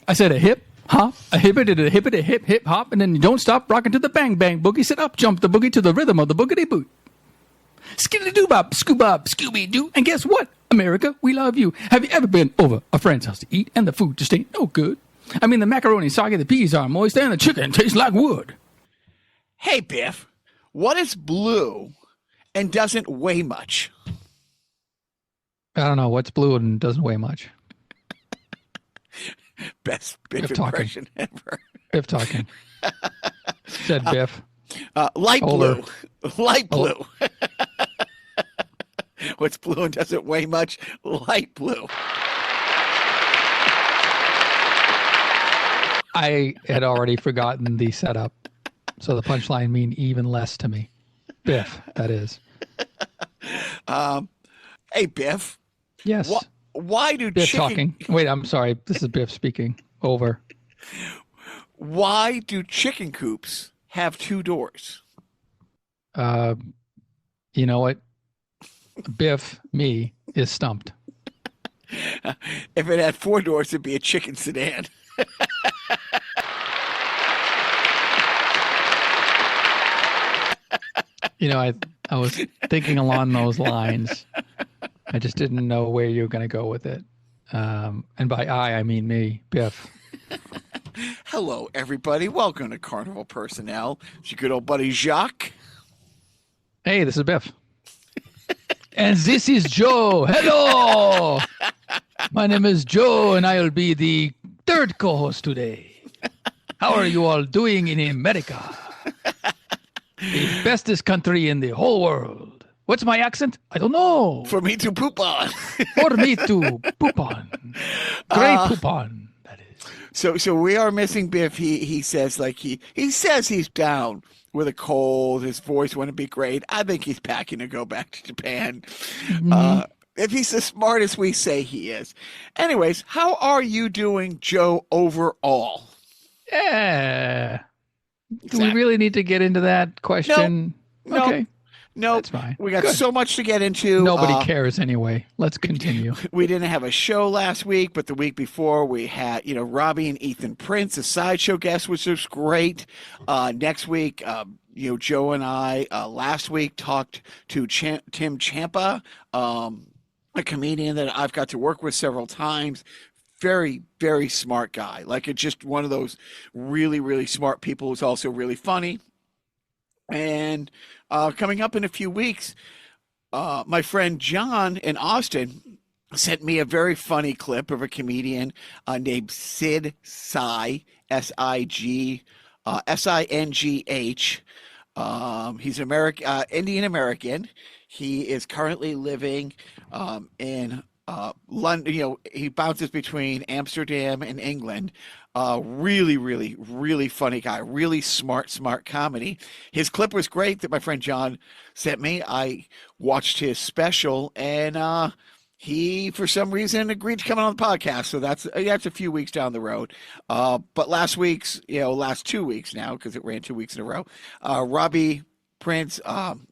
I said a hip hop, a hippity, a hippity, hip hip hop, and then you don't stop rocking to the bang bang boogie. Sit up, jump the boogie to the rhythm of the boogity boot. Skitty doo bop, Scooby doo. And guess what? America, we love you. Have you ever been over a friend's house to eat and the food just ain't no good? I mean, the macaroni soggy, the peas are moist, and the chicken tastes like wood. Hey, Biff, what is blue and doesn't weigh much? I don't know. What's blue and doesn't weigh much? Best Biff impression ever. Biff talking. Said Biff. Light Older. blue. Light blue. What's blue and doesn't weigh much? Light blue. I had already forgotten the setup, so the punchline mean even less to me. Biff, that is. Hey, Biff. Yes. Why do Biff chicken... talking. Wait, I'm sorry. This is Biff speaking. Over. Why do chicken coops have two doors? You know what? Biff, me, is stumped. If it had four doors, it'd be a chicken sedan. You know, I was thinking along those lines. I just didn't know where you were going to go with it. And by I mean me, Biff. Hello, everybody. Welcome to Carnival Personnel. It's your good old buddy, Jacques. Hey, this is Biff. And this is Joe. Hello. My name is Joe, and I'll be the third co-host today. How are you all doing in America? The bestest country in the whole world. What's my accent? I don't know. For me to poop on. For me to poop on. Great poop on, that is. So we are missing Biff. He says he says he's down with a cold. His voice wouldn't be great. I think he's packing to go back to Japan. Mm-hmm. If he's the smartest we say he is. Anyways, how are you doing, Joe, overall? Yeah. Exactly. Do we really need to get into that question? No. Okay. No, that's fine. We got Good. so much to get into. Nobody cares anyway. Let's continue. We didn't have a show last week, but the week before we had, Robbie and Ethan Prince, a sideshow guest, which was great. Next week, Joe and I last week talked to Tim Champa, a comedian that I've got to work with several times. Very, very smart guy. Just one of those really, really smart people who's also really funny. And coming up in a few weeks, my friend John in Austin sent me a very funny clip of a comedian named Sid Singh, S-I-G, S-I-N-G-H. He's Indian American. He is currently living in London. He bounces between Amsterdam and England. Really, really, really funny guy. Really smart comedy. His clip was great that my friend John sent me. I watched his special, and he, for some reason, agreed to come on the podcast. So that's a few weeks down the road. But last 2 weeks now, because it ran 2 weeks in a row. Robbie Prince,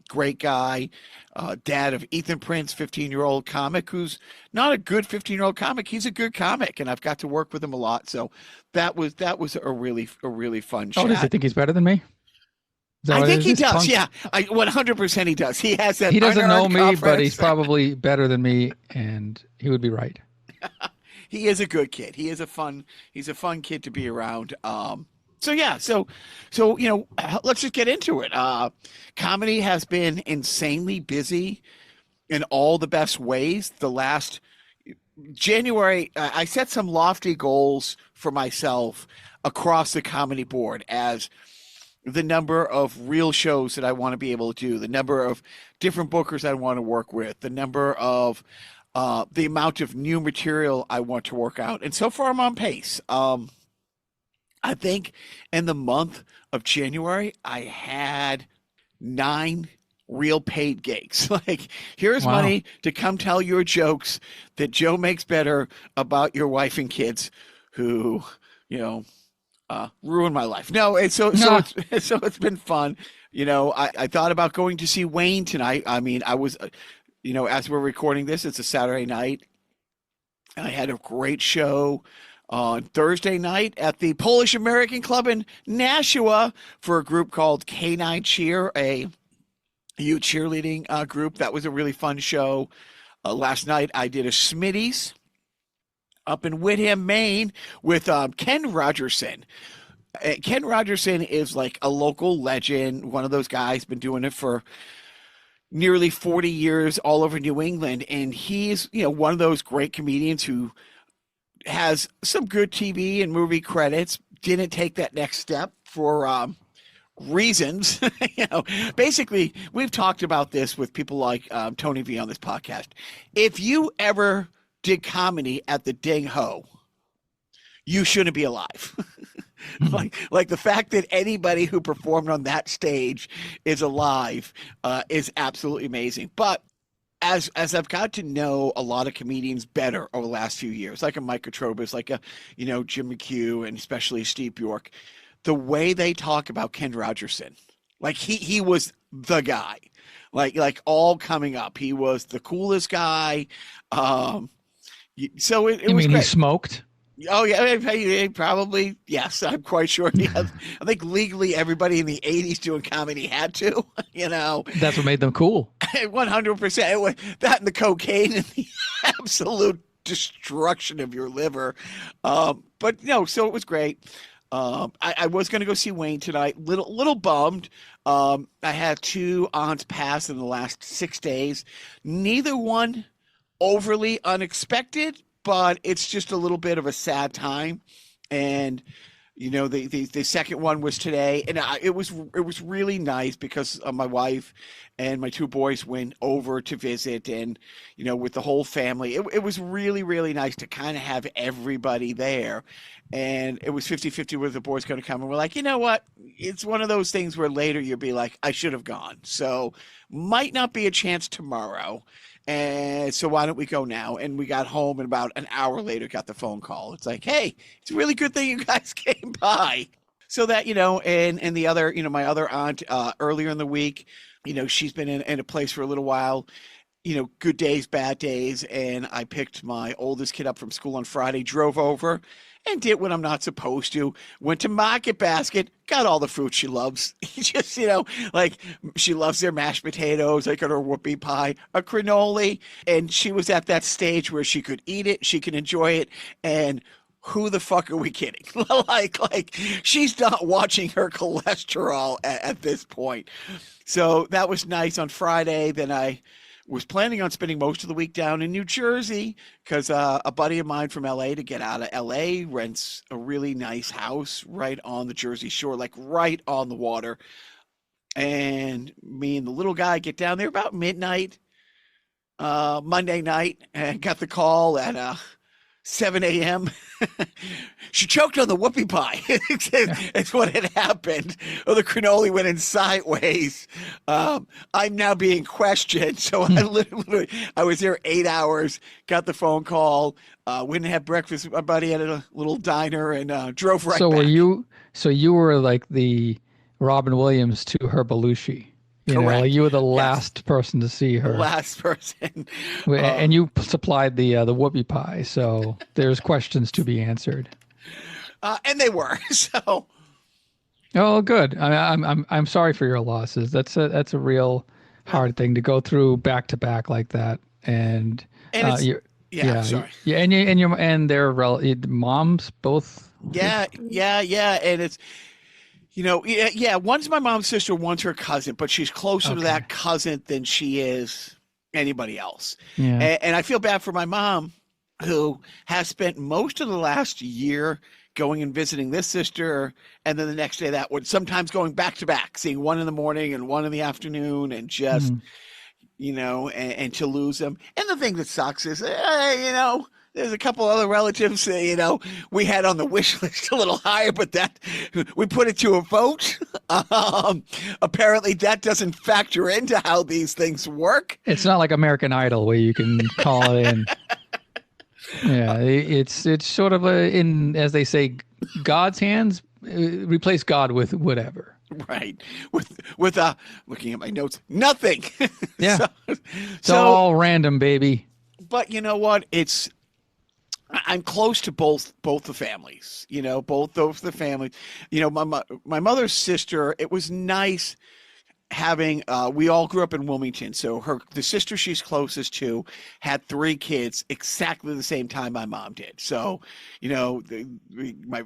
great guy, dad of Ethan Prince, 15-year-old comic who's not a good 15-year-old comic. He's a good comic, and I've got to work with him a lot. So that was a really fun chat. Oh, does he think he's better than me? I think he does. Punk? Yeah, 100% he does. He has that. He doesn't know me, but he's probably better than me, and he would be right. He is a good kid. He's a fun kid to be around. So let's just get into it. Comedy has been insanely busy in all the best ways. The last January, I set some lofty goals for myself across the comedy board as the number of real shows that I want to be able to do, the number of different bookers I want to work with, the number of the amount of new material I want to work out. And so far I'm on pace. I think in the month of January, I had 9 real paid gigs. Here's money to come tell your jokes that Joe makes better about your wife and kids who, ruined my life. No, and so it's been fun. I thought about going to see Wayne tonight. I mean, I was, as we're recording this, it's a Saturday night. I had a great show. on Thursday night at the Polish American Club in Nashua for a group called K9 Cheer, a youth cheerleading group. That was a really fun show. Last night I did a Smitty's up in Whiteham, Maine with Ken Rogerson. Ken Rogerson is like a local legend, one of those guys, been doing it for nearly 40 years all over New England. And he's, one of those great comedians who has some good TV and movie credits, didn't take that next step for reasons. Basically, we've talked about this with people like Tony V on this podcast. If you ever did comedy at the Ding Ho, you shouldn't be alive. Like the fact that anybody who performed on that stage is alive is absolutely amazing. But as I've got to know a lot of comedians better over the last few years, like a Mike Katrobis, like a Jim McHugh, and especially Steve Bjork, the way they talk about Ken Rogerson, like he was the guy, like all coming up, he was the coolest guy. So it you was mean great. He smoked? Oh yeah, he probably, yes. I'm quite sure he has. I think legally everybody in the '80s doing comedy had to. That's what made them cool. 100%. That and the cocaine and the absolute destruction of your liver. But no, so it was great. I was going to go see Wayne tonight. Little bummed. I had 2 aunts pass in the last 6 days. Neither one overly unexpected, but it's just a little bit of a sad time. And the second one was today, and it was really nice because my wife and my 2 boys went over to visit, and with the whole family, it was really, really nice to kind of have everybody there. And it was 50-50 whether the boys going to come, and we're like, you know what, it's one of those things where later you'll be like, I should have gone, so might not be a chance tomorrow. And so why don't we go now? And we got home, and about an hour later got the phone call. It's like, hey, it's a really good thing you guys came by. So that, and the other, my other aunt, earlier in the week, she's been in a place for a little while, good days, bad days. And I picked my oldest kid up from school on Friday, drove over and did what I'm not supposed to. Went to Market Basket, got all the fruit she loves. Just, like she loves their mashed potatoes. I got her whoopie pie, a cannoli. And she was at that stage where she could eat it, she can enjoy it. And who the fuck are we kidding? like she's not watching her cholesterol at this point. So that was nice on Friday. Then I was planning on spending most of the week down in New Jersey because a buddy of mine from LA, to get out of LA, rents a really nice house right on the Jersey Shore, like right on the water. And me and the little guy get down there about midnight Monday night, and got the call at 7 a.m. She choked on the whoopie pie. It's what had happened. Oh, the cannoli went in sideways. I'm now being questioned. So I was there 8 hours, got the phone call, went and had breakfast with my buddy at a little diner, and drove right back. So you were like the Robin Williams to her Belushi. Like you were the last person to see her. Last person. And you supplied the whoopie pie, so there's questions to be answered. And they were. So. Oh, good. I'm sorry for your losses. That's a real hard thing to go through back to back like that. And sorry. Yeah, and their moms both. Yeah, and it's. One's my mom's sister, one's her cousin, but she's closer to that cousin than she is anybody else. Yeah. And I feel bad for my mom, who has spent most of the last year going and visiting this sister, and then the next day that one, sometimes going back to back, seeing one in the morning and one in the afternoon, and just, and to lose them. And the thing that sucks is, there's a couple other relatives, we had on the wish list a little higher, but that we put it to a vote. Apparently that doesn't factor into how these things work. It's not like American Idol where you can call it in. Yeah, it's sort of in, as they say, God's hands. Replace God with whatever. Right. With looking at my notes, nothing. Yeah. It's all random, baby. But you know what? I'm close to both the families, both of the families. My mother's sister, it was nice having we all grew up in Wilmington, so the sister she's closest to had 3 kids exactly the same time my mom did. So my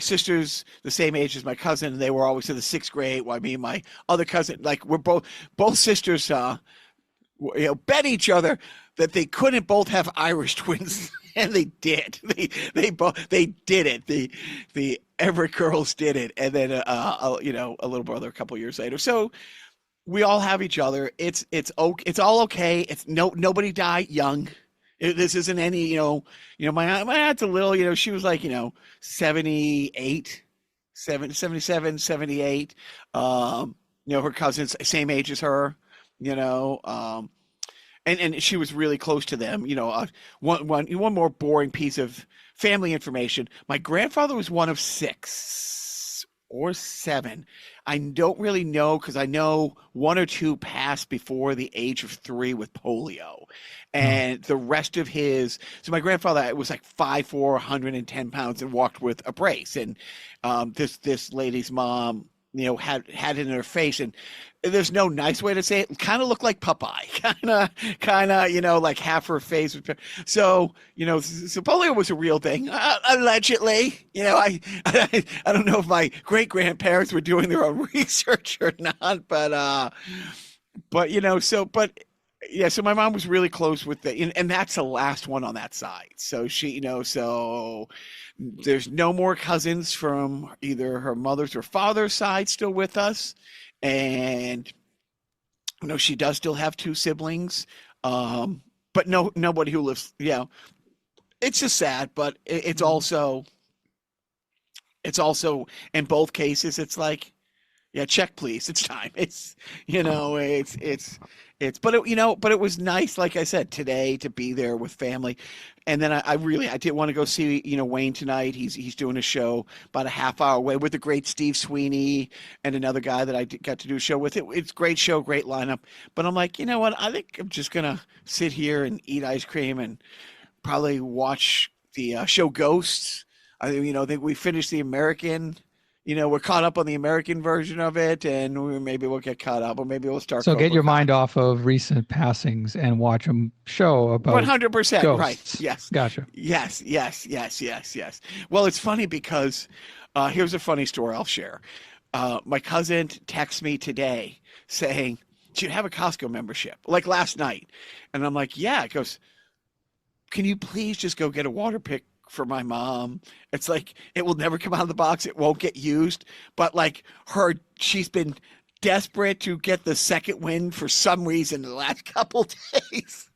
sister's the same age as my cousin, and they were always in the 6th grade, while me and my other cousin, like, we're both sisters bet each other that they couldn't both have Irish twins. And they did. They did it. The Everett girls did it, and then a little brother a couple years later. So we all have each other. It's all okay. It's nobody died young. This isn't any my aunt's a little she was like 78, 77, 78. Her cousin's same age as her. And she was really close to them. One more boring piece of family information. My grandfather was one of 6 or 7. I don't really know, because I know 1 or 2 passed before the age of 3 with polio. And the rest of so my grandfather was like 5'4", 110 pounds, and walked with a brace. And this lady's mom, had it in her face, and there's no nice way to say it. Kind of looked like Popeye, kind of, like half her face. So, so polio was a real thing, allegedly. I don't know if my great grandparents were doing their own research or not, but so my mom was really close with and that's the last one on that side. So she, so there's no more cousins from either her mother's or father's side still with us. And she does still have 2 siblings, but nobody who lives. It's just sad, but it's also in both cases, it's like, check please, it's time. It's but it was nice, like I said, today to be there with family. And then I did want to go see Wayne tonight. He's doing a show about a half hour away with the great Steve Sweeney and another guy that I got to do a show with. It's a great show, great lineup. But I'm like, you know what? I think I'm just gonna sit here and eat ice cream and probably watch the show Ghosts. I think we finished the American. We're caught up on the American version of it, and maybe we'll get caught up, or maybe we'll start. So get your mind off of recent passings and watch a show about 100%. ghosts. Right. Yes. Gotcha. Yes. Well, it's funny because here's a funny story I'll share. My cousin texted me today saying, "Do you have a Costco membership?" Like last night. And I'm like, "Yeah." It goes, "Can you please just go get a water pick for my mom?" It's like, it will never come out of the box. It won't get used. But like she's been desperate to get the second win for some reason the last couple days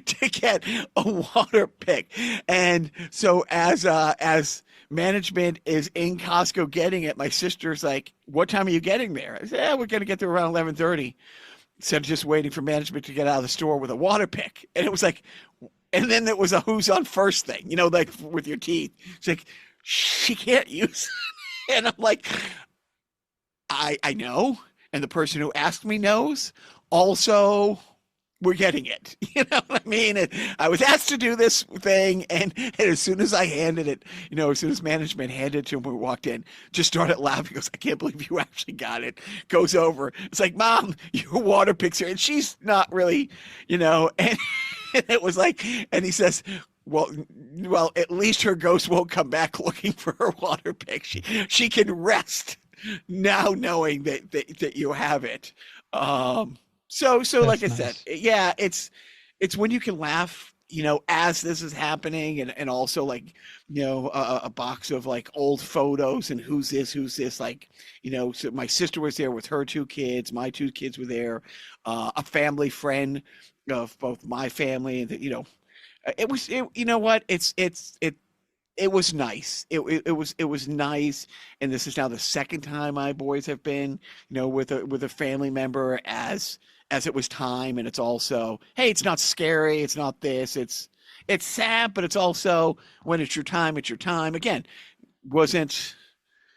to get a water pick. And so as management is in Costco getting it, my sister's like, "What time are you getting there?" I said, "We're going to get there around 11:30. Instead of just waiting for management to get out of the store with a water pick. And it was like, and then there was a who's on first thing, like with your teeth. It's like, she can't use it. And I'm like, I know. And the person who asked me knows. Also, we're getting it. You know what I mean? And I was asked to do this thing. And as soon as I handed it, as soon as management handed it to him, we walked in, just started laughing. He goes, "I can't believe you actually got it." Goes over. It's like, "Mom, your water picks here." And she's not really, and it was like, and he says, well, at least her ghost won't come back looking for her water pick. She can rest now knowing that you have it. So like I said, yeah, it's when you can laugh, as this is happening, and also like, a box of like old photos and who's this, like, so my sister was there with her 2 kids, my 2 kids were there, a family friend of both my family, and it was nice. It was nice. And this is now the second time my boys have been, with a family member as it was time. And it's also, hey, it's not scary. It's not this. It's sad, but it's also, when it's your time, it's your time. Again, wasn't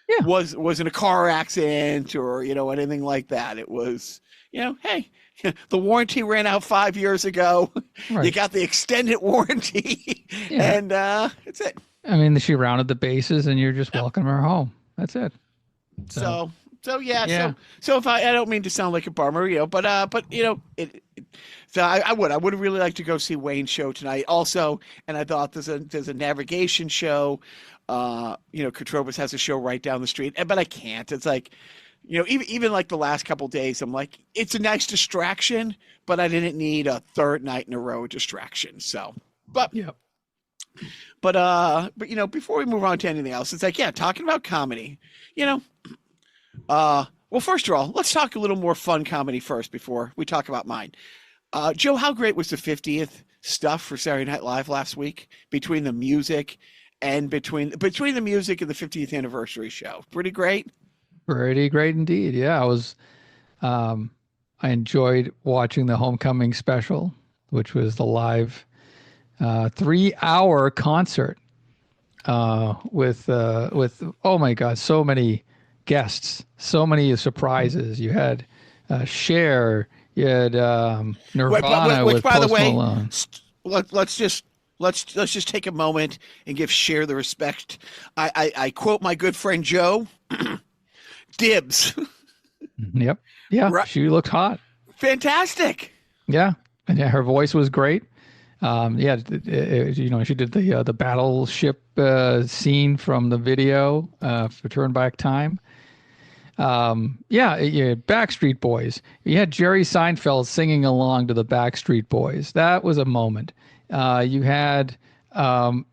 a car accident or, anything like that. It was, hey, the warranty ran out 5 years ago. Right. You got the extended warranty, and that's it. I mean, she rounded the bases, and you're just welcoming her home. That's it. So yeah. So if I don't mean to sound like a bummer, but so I would really like to go see Wayne's show tonight. Also, and I thought there's a navigation show. Katrobas has a show right down the street, but I can't. It's like, even like the last couple days, I'm like, it's a nice distraction, but I didn't need a third night in a row distraction. So, but before we move on to anything else, it's like, talking about comedy, well, first of all, let's talk a little more fun comedy first before we talk about mine. Joe, how great was the 50th stuff for Saturday Night Live last week between the music and between the music and the 50th anniversary show? Pretty great. Pretty great indeed. Yeah, I enjoyed watching the homecoming special, which was the live 3-hour concert with oh my God, so many guests, so many surprises. You had Cher, you had Nirvana with Post Malone. Let's just take a moment and give Cher the respect. I quote my good friend Joe, dibs. Yep. Yeah. Right. She looked hot. Fantastic. Yeah. And her voice was great. She did the battleship scene from the video for Turn Back Time. Backstreet Boys. You had Jerry Seinfeld singing along to the Backstreet Boys. That was a moment. You had, help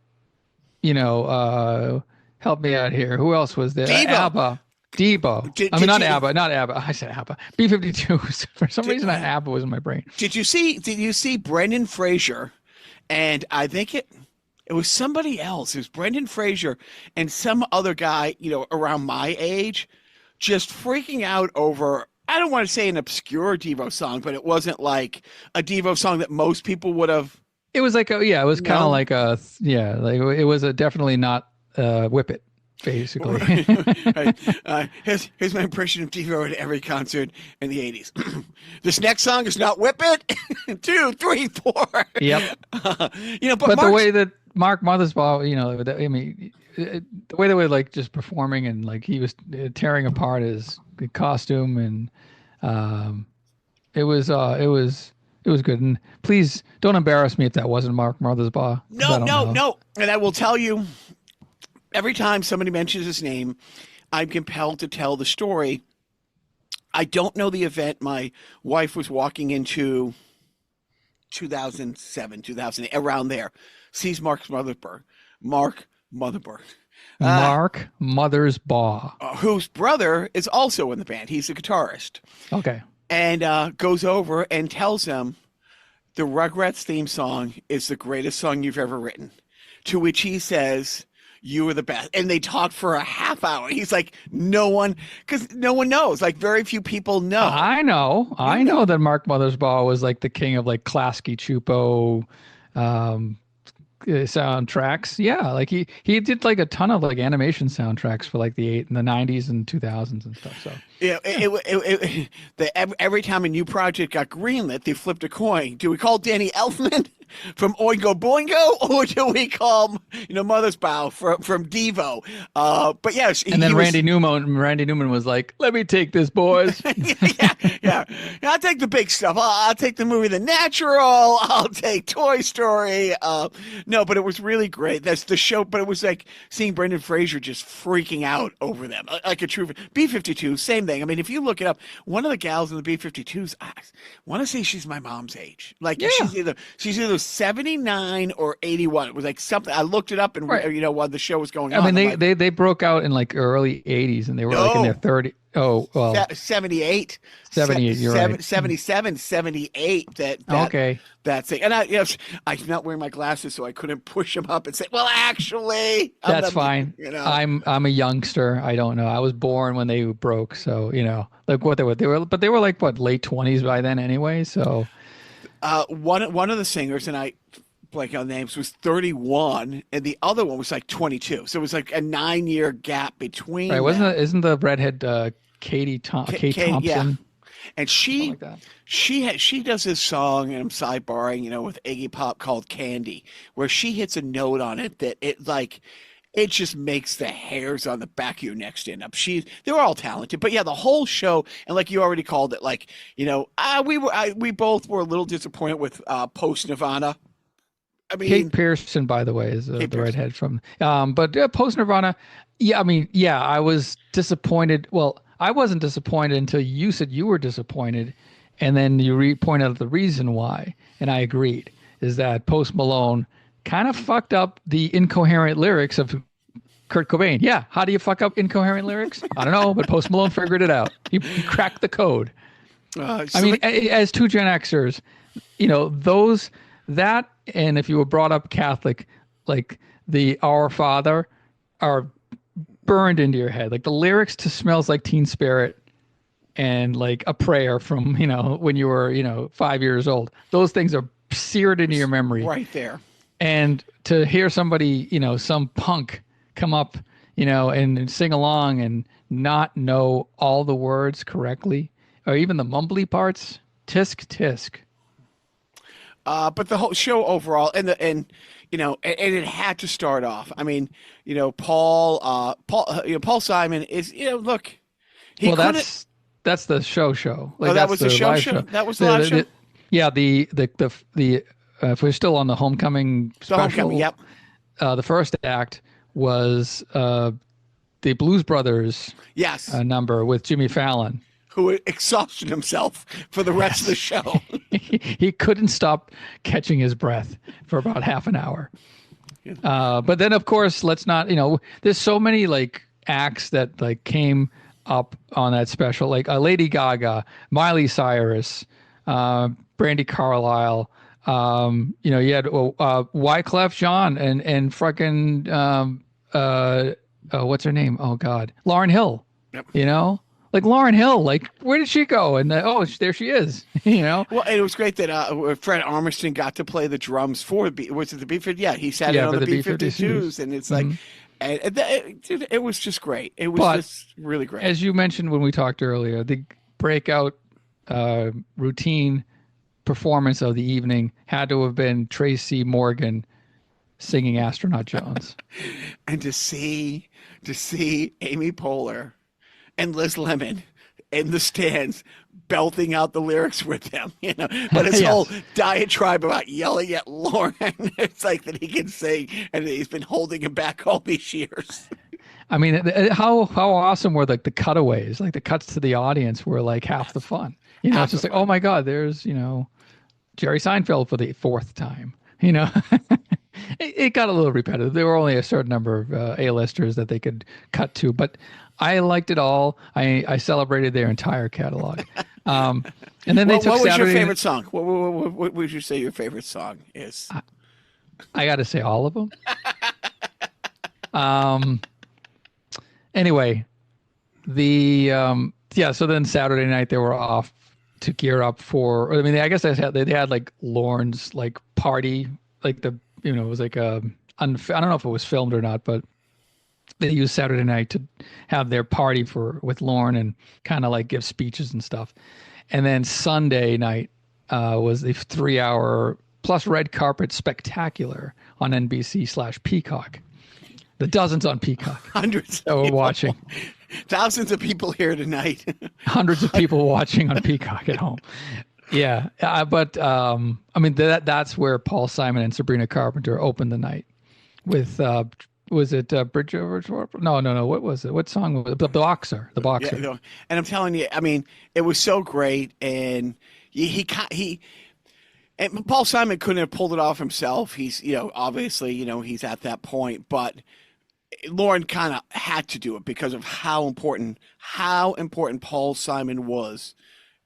me out here. Who else was there? ABBA. Devo. Not ABBA. I said ABBA. B-52. For some reason, ABBA was in my brain. Did you see Brendan Fraser? And I think it was somebody else. It was Brendan Fraser and some other guy, around my age, just freaking out over, I don't want to say an obscure Devo song, but it wasn't like a Devo song that most people would have. It was like it was kind of like it was definitely not Whip It, basically. Right. Here's my impression of Devo at every concert in the 80s. This next song is not Whip It. 2, 3, 4. Yep. But the way that Mark Mothersbaugh, the way they were like just performing and like he was tearing apart his costume, and it was good. And please don't embarrass me if that wasn't Mark Mothersbaugh. No. And I will tell you, every time somebody mentions his name, I'm compelled to tell the story. I don't know the event my wife was walking into 2007, 2008, around there. Sees Mark Mothersbaugh. Mark Mothersbaugh. Whose brother is also in the band. He's a guitarist. Okay. And goes over and tells him the Rugrats theme song is the greatest song you've ever written. To which he says, "You were the best." And they talked for a half hour. He's like, because no one knows. Like, very few people know. I know that Mark Mothersbaugh was like the king of like Klasky Chupo soundtracks. Yeah, like he did like a ton of like animation soundtracks for like the 90s and 2000s and stuff. So yeah, every time a new project got greenlit, they flipped a coin. Do we call Danny Elfman from Oingo Boingo, or do we call Mothersbaugh from Devo? But yes, and then Randy Newman was like, "Let me take this, boys." yeah. I'll take the big stuff. I'll take the movie The Natural. I'll take Toy Story. No, but it was really great. That's the show. But it was like seeing Brendan Fraser just freaking out over them, like a true B-52. Same thing. I mean, if you look it up, one of the gals in the B-52s, I want to say she's my mom's age. Like she's either 79 or 81. It was like something. I looked it up and while the show was going on. I mean, they broke out in like early 80s and they were like in their 30s. Oh, well, 78, you're right. 77, 78. Okay. That's it. And I'm not wearing my glasses, so I couldn't push them up and say, "Well, actually, that's fine." I'm a youngster. I don't know. I was born when they broke, so like what they were like what, late 20s by then anyway. So, one of the singers, and I blank on names, was 31 and the other one was like 22, so it was like a 9-year gap between. Right? Isn't the redhead Kate Thompson? Yeah. And Something she like that. she does this song, and I'm sidebarring, with Iggy Pop called Candy, where she hits a note on it that it just makes the hairs on the back of your neck stand up. They're all talented, but yeah, the whole show, and like you already called it, we both were a little disappointed with post Nirvana. I mean, Kate Pearson, by the way, is Kate the Pearson. redhead from. But post Nirvana, yeah. I mean, yeah, I was disappointed. Well, I wasn't disappointed until you said you were disappointed, and then you pointed out the reason why, and I agreed. Is that Post Malone kind of fucked up the incoherent lyrics of Kurt Cobain? Yeah, how do you fuck up incoherent lyrics? I don't know, but Post Malone figured it out. He cracked the code. I mean, as two Gen Xers, those that, and if you were brought up Catholic, like the Our Father are burned into your head. Like the lyrics to Smells Like Teen Spirit and like a prayer from, when you were, 5 years old. Those things are seared into your memory. Right there. And to hear somebody, some punk come up, and sing along and not know all the words correctly, or even the mumbly parts, tisk tisk. But the whole show overall, and it had to start off. I mean, Paul Simon is, look, that's the show. Like that was the show. Show. That was the live show. Yeah, the if we're still on the homecoming special, homecoming, yep. The first act was the Blues Brothers number with Jimmy Fallon, who exhausted himself for the rest of the show. He couldn't stop catching his breath for about half an hour. But then, of course, let's not, there's so many like acts that like came up on that special, like Lady Gaga, Miley Cyrus, Brandy Carlisle. You had Wyclef Jean and fucking what's her name? Oh God, Lauryn Hill. Yep. Like Lauryn Hill, like where did she go? And there she is. Well, and it was great that Fred Armisen got to play the drums for was it the B-52? Yeah, he sat in on the B-52s, and it's like, it was just great. It was just really great. As you mentioned when we talked earlier, the breakout routine performance of the evening had to have been Tracy Morgan singing Astronaut Jones. And to see Amy Poehler and Liz Lemon in the stands belting out the lyrics with them, but his whole diatribe about yelling at Lauren, it's like that he can sing and he's been holding him back all these years. I mean, how awesome were the cutaways, like the cuts to the audience were like half the fun. It's just like, oh my God, there's, Jerry Seinfeld for the fourth time, it got a little repetitive. There were only a certain number of A-listers that they could cut to, but I liked it all. I celebrated their entire catalog. And then they took what was Saturday your favorite song? What would you say your favorite song is? I got to say all of them. Anyway, so then Saturday night they were off to gear up for, I mean, I guess they had like Lorne's like party, like it was like I don't know if it was filmed or not, but they used Saturday night to have their party with Lorne and kind of like give speeches and stuff. And then Sunday night was the 3-hour plus red carpet spectacular on NBC/Peacock. The dozens on Peacock. Hundreds that were watching. Thousands of people here tonight. Hundreds of people watching on Peacock at home. Yeah. But I mean, that's where Paul Simon and Sabrina Carpenter opened the night with, was it Bridge Over? No. What was it? What song was it? The Boxer. The Boxer. Yeah, and I'm telling you, I mean, it was so great. And and Paul Simon couldn't have pulled it off himself. He's, obviously, he's at that point, but Lauren kind of had to do it because of how important Paul Simon was,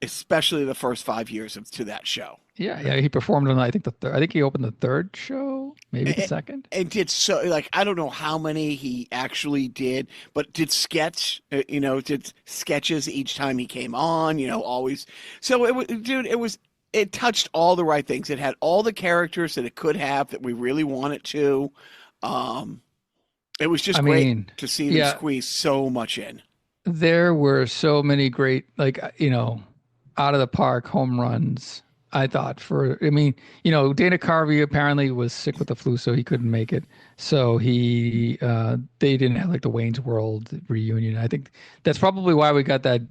especially the first 5 years to that show. Yeah, he performed on I think he opened the third show, maybe the second. And did so I don't know how many he actually did, but did did sketches each time he came on, always. So it touched all the right things. It had all the characters that it could have that we really wanted to. It was just great to see them squeeze so much in. There were so many great, out of the park home runs. I thought Dana Carvey apparently was sick with the flu, so he couldn't make it. So they didn't have like the Wayne's World reunion. I think that's probably why we got that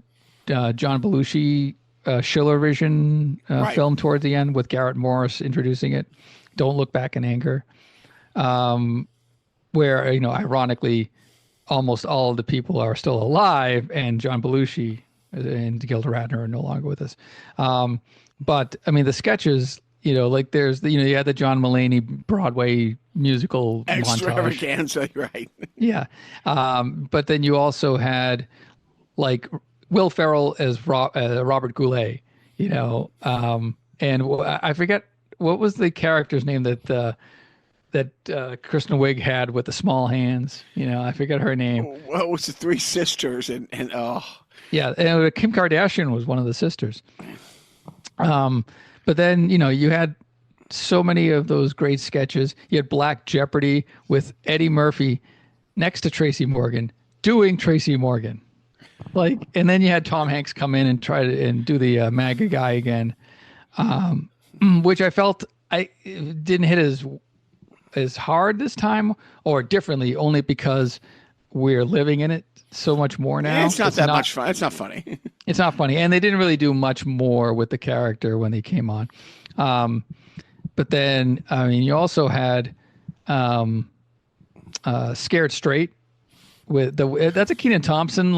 John Belushi Schiller Vision film towards the end with Garrett Morris introducing it. Don't Look Back in Anger, where ironically, almost all of the people are still alive, and John Belushi and Gilda Radner are no longer with us. But I mean, the sketches, like there's you had the John Mulaney Broadway musical extravaganza, right? Yeah. But then you also had like Will Ferrell as Robert Goulet, and I forget what was the character's name that Kristen Wiig had with the small hands. I forget her name. Well, it was the three sisters, and yeah, and Kim Kardashian was one of the sisters. But then, you had so many of those great sketches. You had Black Jeopardy with Eddie Murphy next to Tracy Morgan doing Tracy Morgan. And then you had Tom Hanks come in and try to do the MAGA guy again, which I felt it didn't hit as hard this time or differently, only because we're living in it so much more now. It's not much fun. It's not funny. It's not funny. And they didn't really do much more with the character when they came on. But then, you also had Scared Straight with that's a Kenan Thompson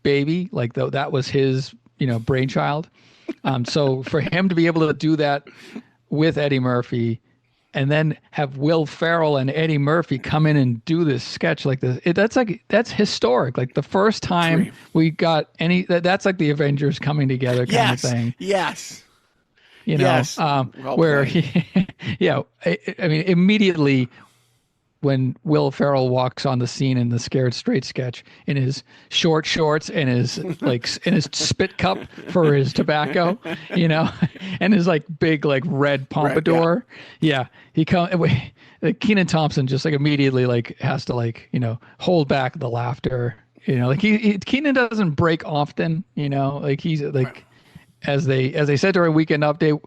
baby, that was his brainchild. So for him to be able to do that with Eddie Murphy, and then have Will Ferrell and Eddie Murphy come in and do this sketch like this, that's historic. Like the first time we got that's like the Avengers coming together kind of thing. Yes. Where immediately when Will Ferrell walks on the scene in the Scared Straight sketch in his short shorts and his in his spit cup for his tobacco, and his big red pompadour. He Kenan Thompson just immediately has to hold back the laughter. Kenan doesn't break often. He's as they said during Weekend Update,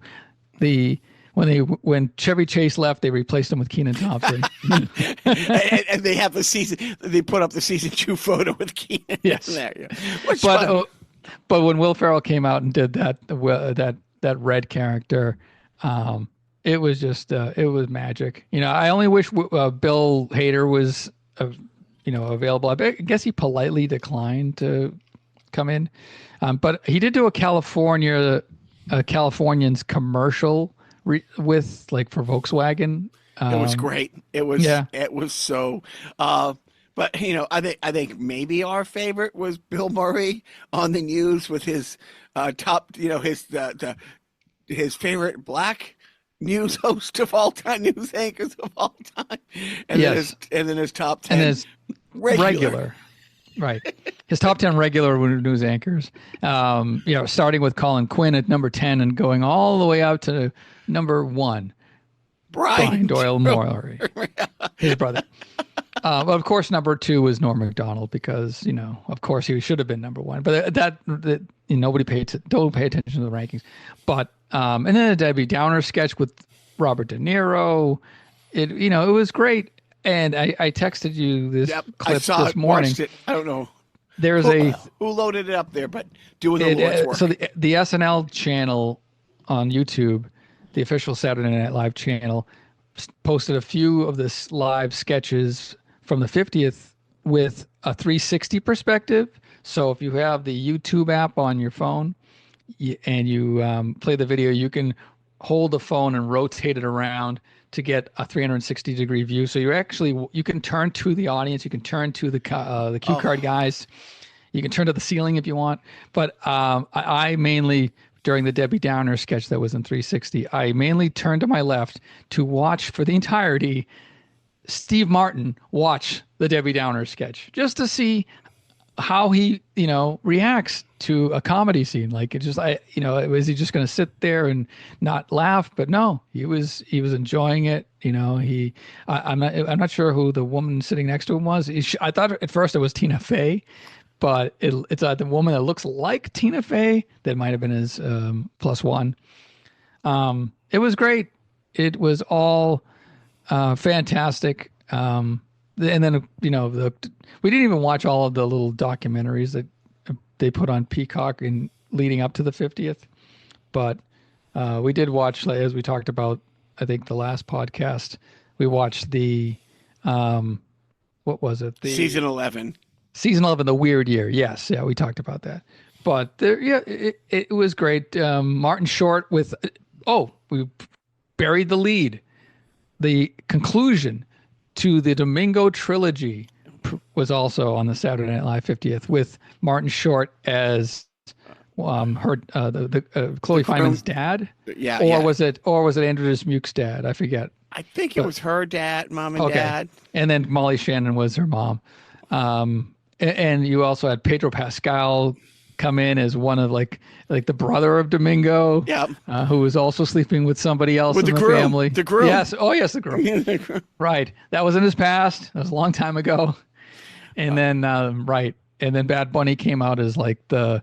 when Chevy Chase left, they replaced him with Kenan Thompson. and they have they put up the season 2 photo with Kenan. Yes. There. But when Will Ferrell came out and did that red character, it was just it was magic. I only wish Bill Hader was available. I guess he politely declined to come in, but he did do a Californians commercial with for Volkswagen. It was great. It was so. But I think maybe our favorite was Bill Murray on the news with his top. His favorite black news host of all time, news anchors of all time, and then his top 10 and his regular. Right. His top 10 regular news anchors, starting with Colin Quinn at number 10 and going all the way out to number 1, Brian Doyle Murray, his brother. But of course, number 2 was Norm Macdonald because, of course he should have been number 1. But that nobody don't pay attention to the rankings. But and then a Debbie Downer sketch with Robert De Niro. It was great. And I texted you this clip this morning. Watched it. I don't know. There's who loaded it up there, but doing the Lord's work. So the SNL channel on YouTube, the official Saturday Night Live channel, posted a few of this live sketches from the 50th with a 360 perspective. So if you have the YouTube app on your phone and you play the video, you can hold the phone and rotate it around to get a 360 degree view. So you can turn to the audience, you can turn to the cue card guys, you can turn to the ceiling if you want. But I mainly, during the Debbie Downer sketch that was in 360, I mainly turned to my left to watch for the entirety Steve Martin watch the Debbie Downer sketch, just to see how he reacts to a comedy scene. Was he just going to sit there and not laugh? But no, he was enjoying it. I'm not sure who the woman sitting next to him was. I thought at first it was Tina Fey, but it's the woman that looks like Tina Fey that might have been his plus one. It was great. It was all fantastic. And then we didn't even watch all of the little documentaries that they put on Peacock in leading up to the 50th, but we did watch, like, as we talked about, I think the last podcast, we watched the what was it? The season 11. Season 11, the weird year. Yes, yeah, we talked about that. But it was great. Martin Short with we buried the lead. The conclusion to the Domingo trilogy was also on the Saturday Night Live 50th with Martin Short as Chloe Fineman's dad. Was it Andrew Dismuke's dad? I forget. I think it was her dad, mom and dad. And then Molly Shannon was her mom. And you also had Pedro Pascal come in as one of like the brother of Domingo, who was also sleeping with somebody else in the family. The groom. Yes. Oh, yes, the groom. Right. That was in his past. That was a long time ago. And then, And then Bad Bunny came out as like the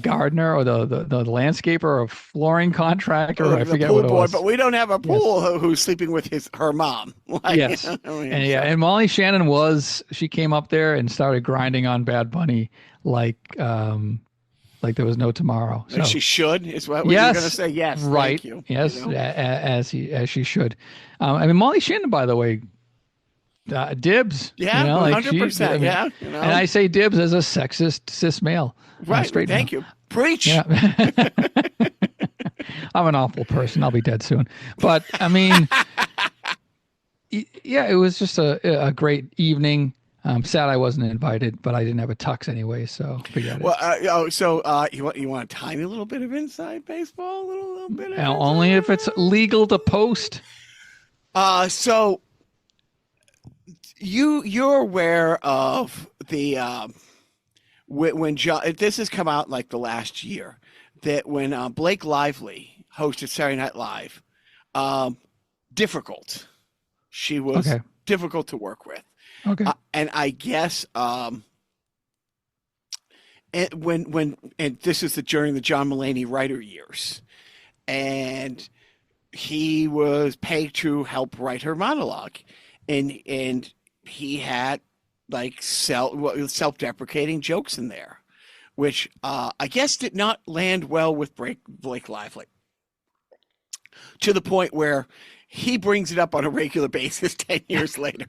gardener or the landscaper or flooring contractor. I forget what it was. But we don't have a pool who's sleeping with her mom. Yes. And Molly Shannon she came up there and started grinding on Bad Bunny like there was no tomorrow. So she should is what you're going to say. Yes. Right. Thank you. Yes. As she should. Molly Shannon, by the way, dibs. Yeah, 100%. And I say dibs as a sexist cis male. Right. Thank you. Preach. Yeah. I'm an awful person. I'll be dead soon. But I mean, it was just a great evening. I'm sad I wasn't invited, but I didn't have a tux anyway, so forget it. You want a tiny little bit of inside baseball, a little bit. Only if it's legal to post. So you're aware of the when John, this has come out like the last year, that when Blake Lively hosted Saturday Night Live, difficult. She was difficult to work with. Okay. And I guess and this is during the John Mulaney writer years, and he was paid to help write her monologue, and he had like self-deprecating jokes in there, which I guess did not land well with Blake Lively, to the point where he brings it up on a regular basis 10 years later.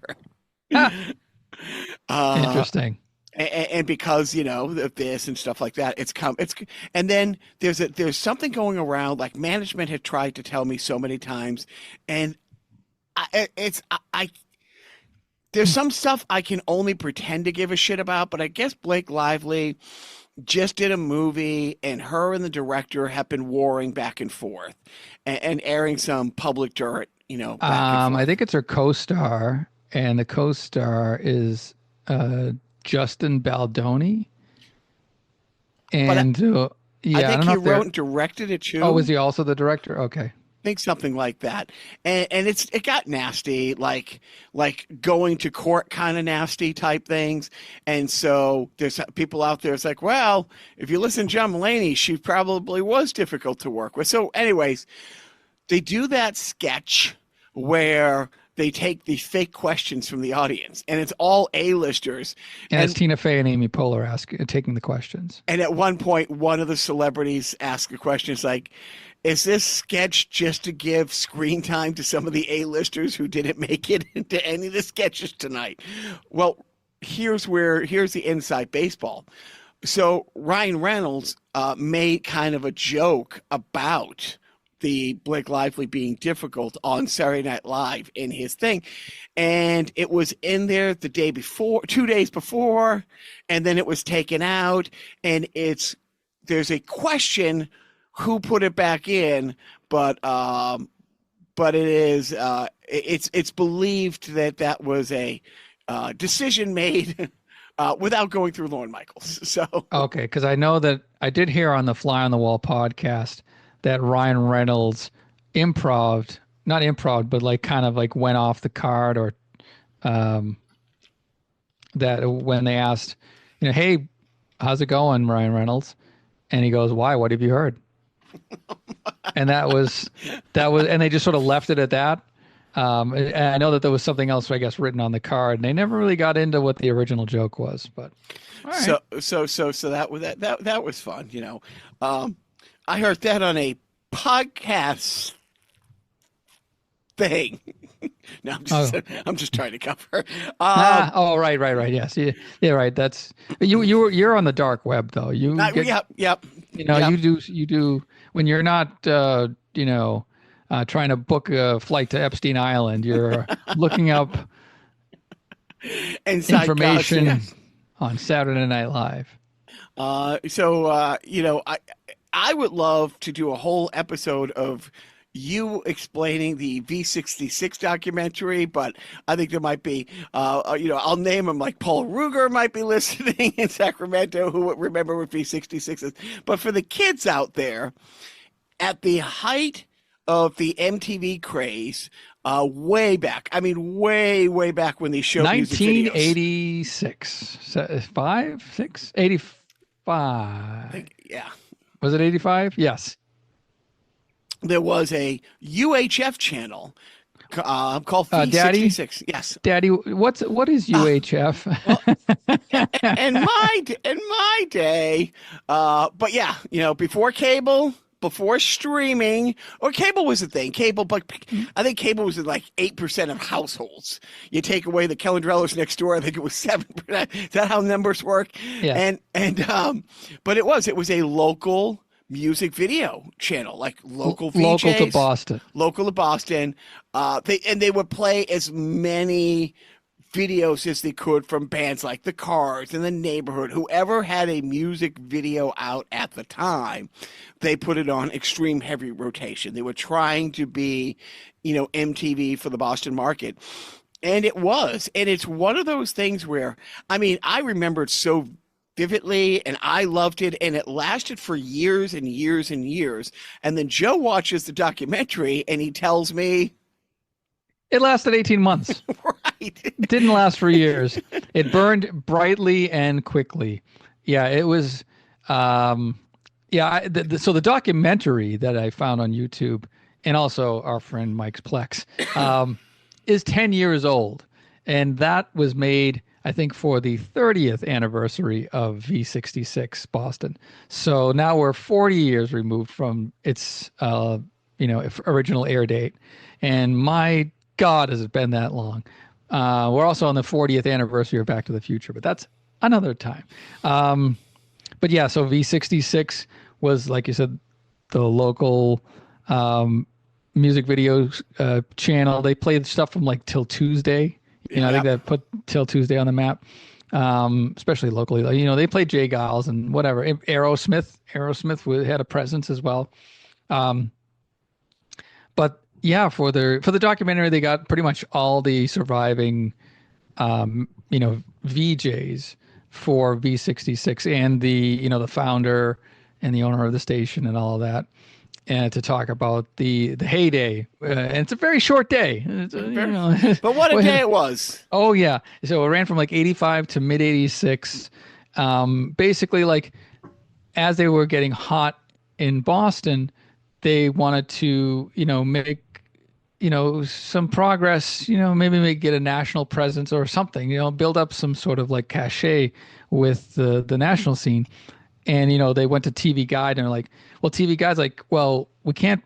Interesting. And because of this and stuff like that, and then there's something going around, like management had tried to tell me so many times, and there's some stuff I can only pretend to give a shit about, but I guess Blake Lively just did a movie, and her and the director have been warring back and forth and airing some public dirt, back and forth. I think it's her co-star, and the co-star is Justin Baldoni. And I think he wrote and directed it too. Oh, was he also the director? Okay. I think something like that. And it got nasty, like going to court kind of nasty type things. And so there's people out there, it's like, well, if you listen to John Mulaney, she probably was difficult to work with. So anyways, they do that sketch where they take the fake questions from the audience, and it's all A-listers. And it's Tina Fey and Amy Poehler taking the questions. And at one point, one of the celebrities asked a question. It's like, is this sketch just to give screen time to some of the A-listers who didn't make it into any of the sketches tonight? Well, here's the inside baseball. So Ryan Reynolds made kind of a joke about the Blake Lively being difficult on Saturday Night Live in his thing. And it was in there the day before, 2 days before, and then it was taken out. And there's a question who put it back in, but it is, it's believed that was a decision made without going through Lorne Michaels. So, okay. Cause I know that I did hear on the Fly on the Wall podcast that Ryan Reynolds not improv, but like kind of like went off the card, or that when they asked, hey, how's it going, Ryan Reynolds? And he goes, why? What have you heard? And that was, and they just sort of left it at that. And I know that there was something else, I guess, written on the card, and they never really got into what the original joke was. But all right. So that was fun. You know, I heard that on a podcast thing. No, I'm just trying to cover. Right. Yes, yeah, right. That's you're on the dark web though. Yep. You know, you do when you're not, trying to book a flight to Epstein Island. You're looking up Inside information gossip. on Saturday Night Live. I would love to do a whole episode of you explaining the V66 documentary, but I think there might be, I'll name them, like Paul Ruger might be listening in Sacramento who would remember what V66 is. But for the kids out there, at the height of the MTV craze, way back, I mean, way back when they showed 1986, 85. Yeah. Was it 85? Yes. There was a UHF channel called V66. Yes, Daddy, what is UHF? In my day, but yeah, before cable, before streaming, or cable was a thing. Cable, but I think cable was in like 8% of households. You take away the Kellandrellos next door, I think it was 7%. Is that how numbers work? Yeah. But it was a local music video channel, like local VJs, local to Boston. They would play as many videos as they could from bands like the Cars and the Neighborhood. Whoever had a music video out at the time, they put it on extreme heavy rotation. They were trying to be, MTV for the Boston market. And it was. And it's one of those things where, I mean, I remember it so vividly, and I loved it, and it lasted for years and years and years. And then Joe watches the documentary, and he tells me it lasted 18 months. Right. It didn't last for years. It burned brightly and quickly. Yeah, it was. So the documentary that I found on YouTube, and also our friend Mike's Plex, is 10 years old, and that was made, I think, for the 30th anniversary of V66 Boston. So now we're 40 years removed from its, original air date. And my God, has it been that long? We're also on the 40th anniversary of Back to the Future, but that's another time. But yeah, so V66 was, like you said, the local music video channel. They played stuff from like Till Tuesday. I think that put Till Tuesday on the map, especially locally. They played Jay Giles and whatever. Aerosmith had a presence as well. But yeah, for the documentary, they got pretty much all the surviving, VJs for V66 and the founder and the owner of the station and all of that. And to talk about the heyday, and it's a very short day. But what a day it was! Oh yeah, so it ran from like 85 to mid 86. Basically, like as they were getting hot in Boston, they wanted to make some progress. Maybe get a national presence or something. Build up some sort of like cachet with the national scene. And, they went to TV Guide and they're like, well, TV Guide's like, well, we can't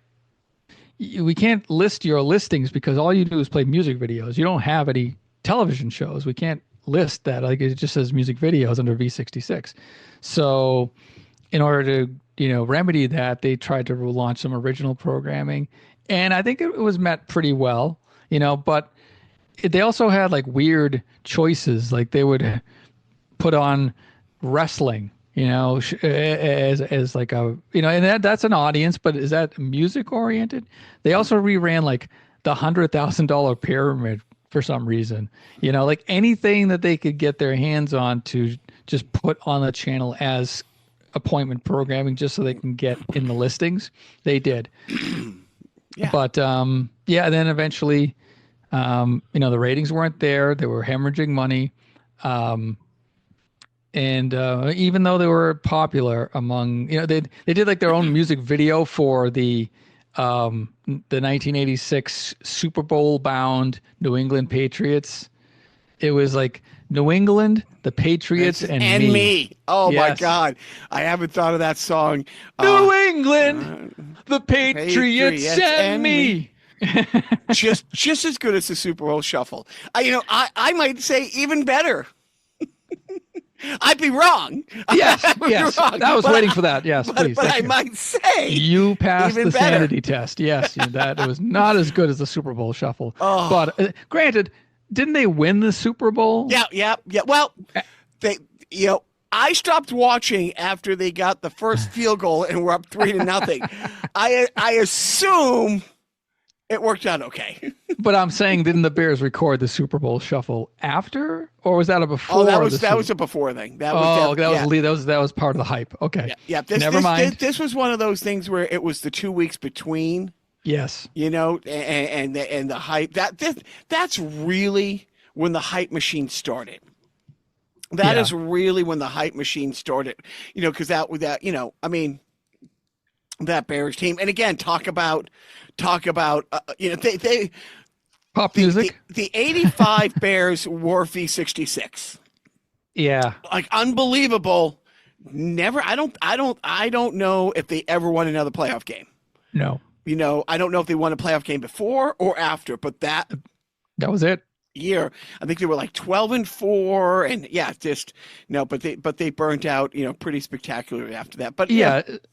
list your listings because all you do is play music videos. You don't have any television shows. We can't list that. Like it just says music videos under V66. So in order to, remedy that, they tried to launch some original programming. And I think it was met pretty well, but they also had like weird choices. Like they would put on wrestling, as like a, and that's an audience, but is that music oriented? They also reran like the $100,000 pyramid for some reason, like anything that they could get their hands on to just put on the channel as appointment programming, just so they can get in the listings. They did. Yeah. But, then eventually, the ratings weren't there. They were hemorrhaging money. And even though they were popular among, they did like their own music video for the 1986 Super Bowl bound New England Patriots. It was like New England, the Patriots, and me. Oh my Yes. God, I haven't thought of that song. New England, the Patriots, and me. just as good as the Super Bowl Shuffle. I might say even better. I'd be wrong. Yes, I'd be yes. wrong. I was waiting for that. Yes, please. But thank I you. might say You passed even the better. sanity test. Yes, that it was not as good as the Super Bowl Shuffle. Oh. But granted, didn't they win the Super Bowl? Yeah. Well, I stopped watching after they got the first field goal and we're up 3-0. I assume it worked out okay. But I'm saying, didn't the Bears record the Super Bowl Shuffle after, or was that a before? Oh, that was a before thing. That was part of the hype. Okay. Yeah. Never mind. This was one of those things where it was the 2 weeks between. Yes. And the hype. That's really when the hype machine started. That is really when the hype machine started. Because that Bears team, and again, talk about they Pop music. The 85 Bears were V66. Yeah. Like unbelievable. Never. I don't know if they ever won another playoff game. No. I don't know if they won a playoff game before or after, but that was it. Year, I think they were like 12-4, and but they burnt out, pretty spectacularly after that. But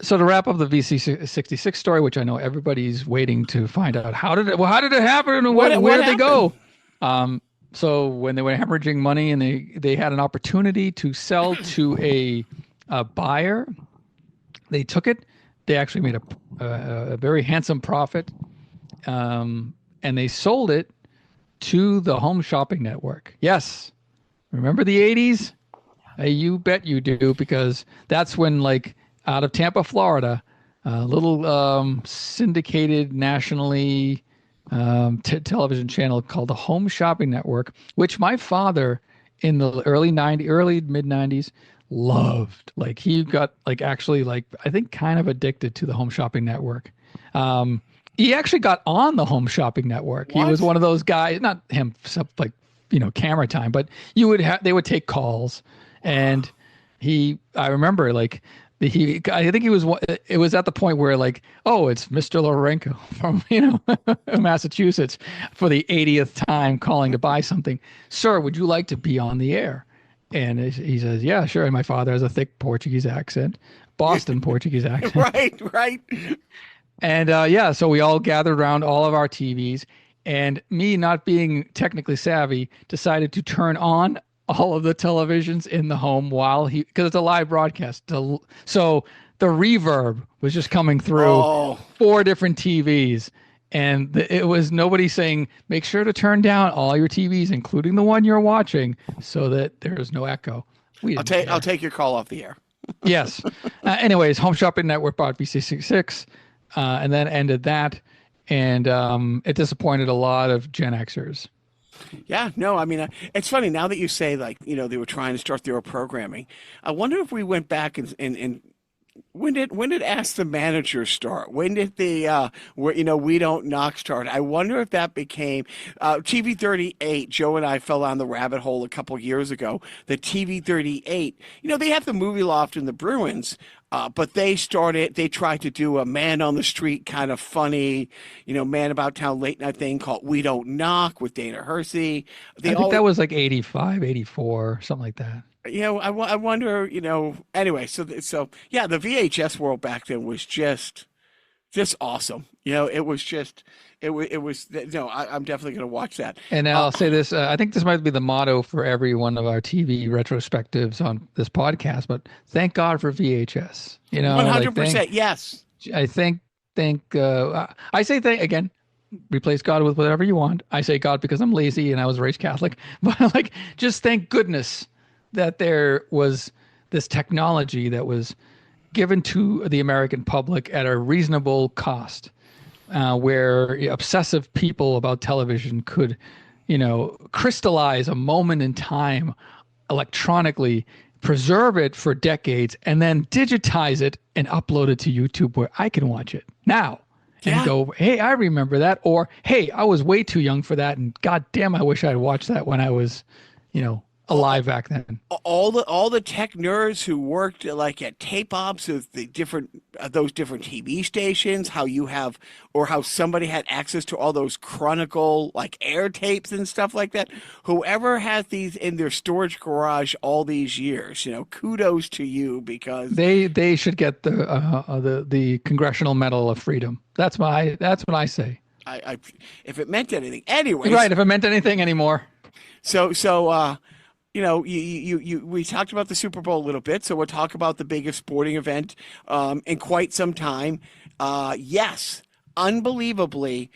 so to wrap up the VC66 story, which I know everybody's waiting to find out, how did it happen, and where did they go? So when they were hemorrhaging money and they had an opportunity to sell to a buyer, they took it. They actually made a very handsome profit, and they sold it to the Home Shopping Network. Yes. Remember the 80s? You bet you do, because that's when, like, out of Tampa, Florida, a little syndicated nationally television channel called the Home Shopping Network, which my father in the early mid 90s loved. Like, he got actually I think kind of addicted to the Home Shopping Network. He actually got on the Home Shopping Network. What? He was one of those guys, not him, camera time, but they would take calls, and I remember I think it was at the point where it's Mr. Lorenko from Massachusetts for the 80th time calling to buy something. Sir, would you like to be on the air? And he says, yeah, sure. And my father has a thick Portuguese accent, Boston Portuguese accent. Right. And so we all gathered around all of our TVs, and me, not being technically savvy, decided to turn on all of the televisions in the home because it's a live broadcast. So the reverb was just coming through 4 different TVs, and it was nobody saying, make sure to turn down all your TVs, including the one you're watching, so that there's no echo. I'll take your call off the air. Yes. Anyways, Home Shopping Network bought BC66. And then ended that, and it disappointed a lot of Gen Xers. Yeah, no, I mean, it's funny now that you say they were trying to start their own programming. I wonder if we went back and when did Ask the Manager start? When did the We Don't Knock start? I wonder if that became TV38. Joe and I fell down the rabbit hole a couple years ago. The TV38. They have the Movie Loft in the Bruins. But they tried to do a man on the street kind of funny, man about town late night thing called We Don't Knock with Dana Hersey. I think that was 85, 84, something like that. I wonder, anyway, so yeah, the VHS world back then was just awesome. It was just, I'm definitely going to watch that. And I'll say this, I think this might be the motto for every one of our TV retrospectives on this podcast, but thank God for VHS. 100%. Yes. I say again, replace God with whatever you want. I say God because I'm lazy and I was raised Catholic, but just thank goodness that there was this technology that was given to the American public at a reasonable cost, where obsessive people about television could, crystallize a moment in time electronically, preserve it for decades, and then digitize it and upload it to YouTube where I can watch it now and go, hey, I remember that. Or, hey, I was way too young for that. And God damn, I wish I'd watched that when I was, alive back then. All the tech nerds who worked like at tape ops of the different those different TV stations, how somebody had access to all those Chronicle like air tapes and stuff like that. Whoever has these in their storage garage all these years, kudos to you, because they should get the Congressional Medal of Freedom. That's what I say. I if it meant anything, anyways. Right, if it meant anything anymore. So we talked about the Super Bowl a little bit, so we'll talk about the biggest sporting event in quite some time. Yes, unbelievably,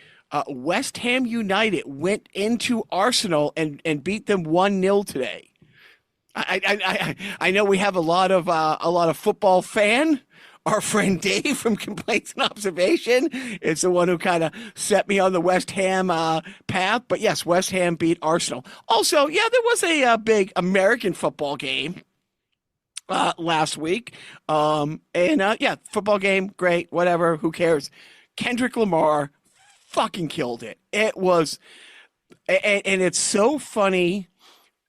West Ham United went into Arsenal and beat them 1-0 today. I know we have a lot of football fan. Our friend Dave from Complaints and Observation is the one who kind of set me on the West Ham path. But yes, West Ham beat Arsenal. Also, there was a big American football game last week. Football game, great, whatever, who cares? Kendrick Lamar fucking killed it. It was, and it's so funny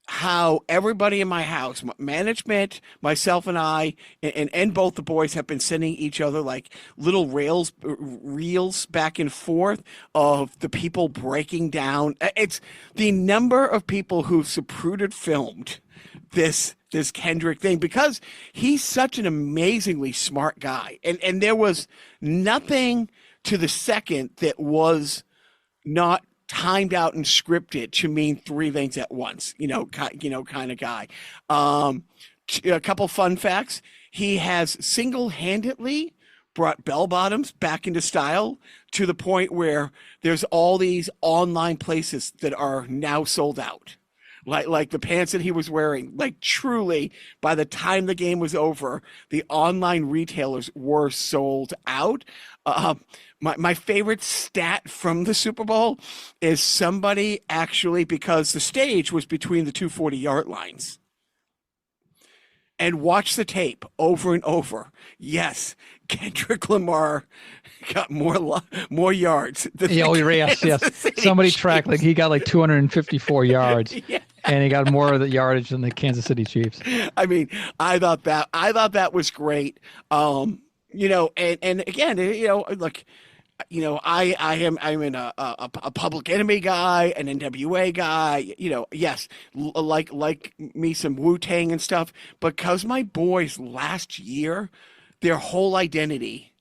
how everybody in my house, management, myself and I, and both the boys have been sending each other like little reels back and forth of the people breaking down. It's the number of people who Zapruder filmed this Kendrick thing, because he's such an amazingly smart guy. And there was nothing to the second that was not timed out and scripted to mean three things at once, kind of guy. A couple fun facts. He has single-handedly brought bell bottoms back into style to the point where there's all these online places that are now sold out. Like the pants that he was wearing, like truly, by the time the game was over, the online retailers were sold out. My favorite stat from the Super Bowl is somebody actually, because the stage was between the two 40-yard lines, and watch the tape over and over. Yes, Kendrick Lamar got more yards. Yes. Somebody tracked, like he got like 254 yards, and he got more of the yardage than the Kansas City Chiefs. I mean, I thought that was great. And again, look, I'm in a Public Enemy guy, an NWA guy, yes, like me some Wu-Tang and stuff, because my boys last year, their whole identity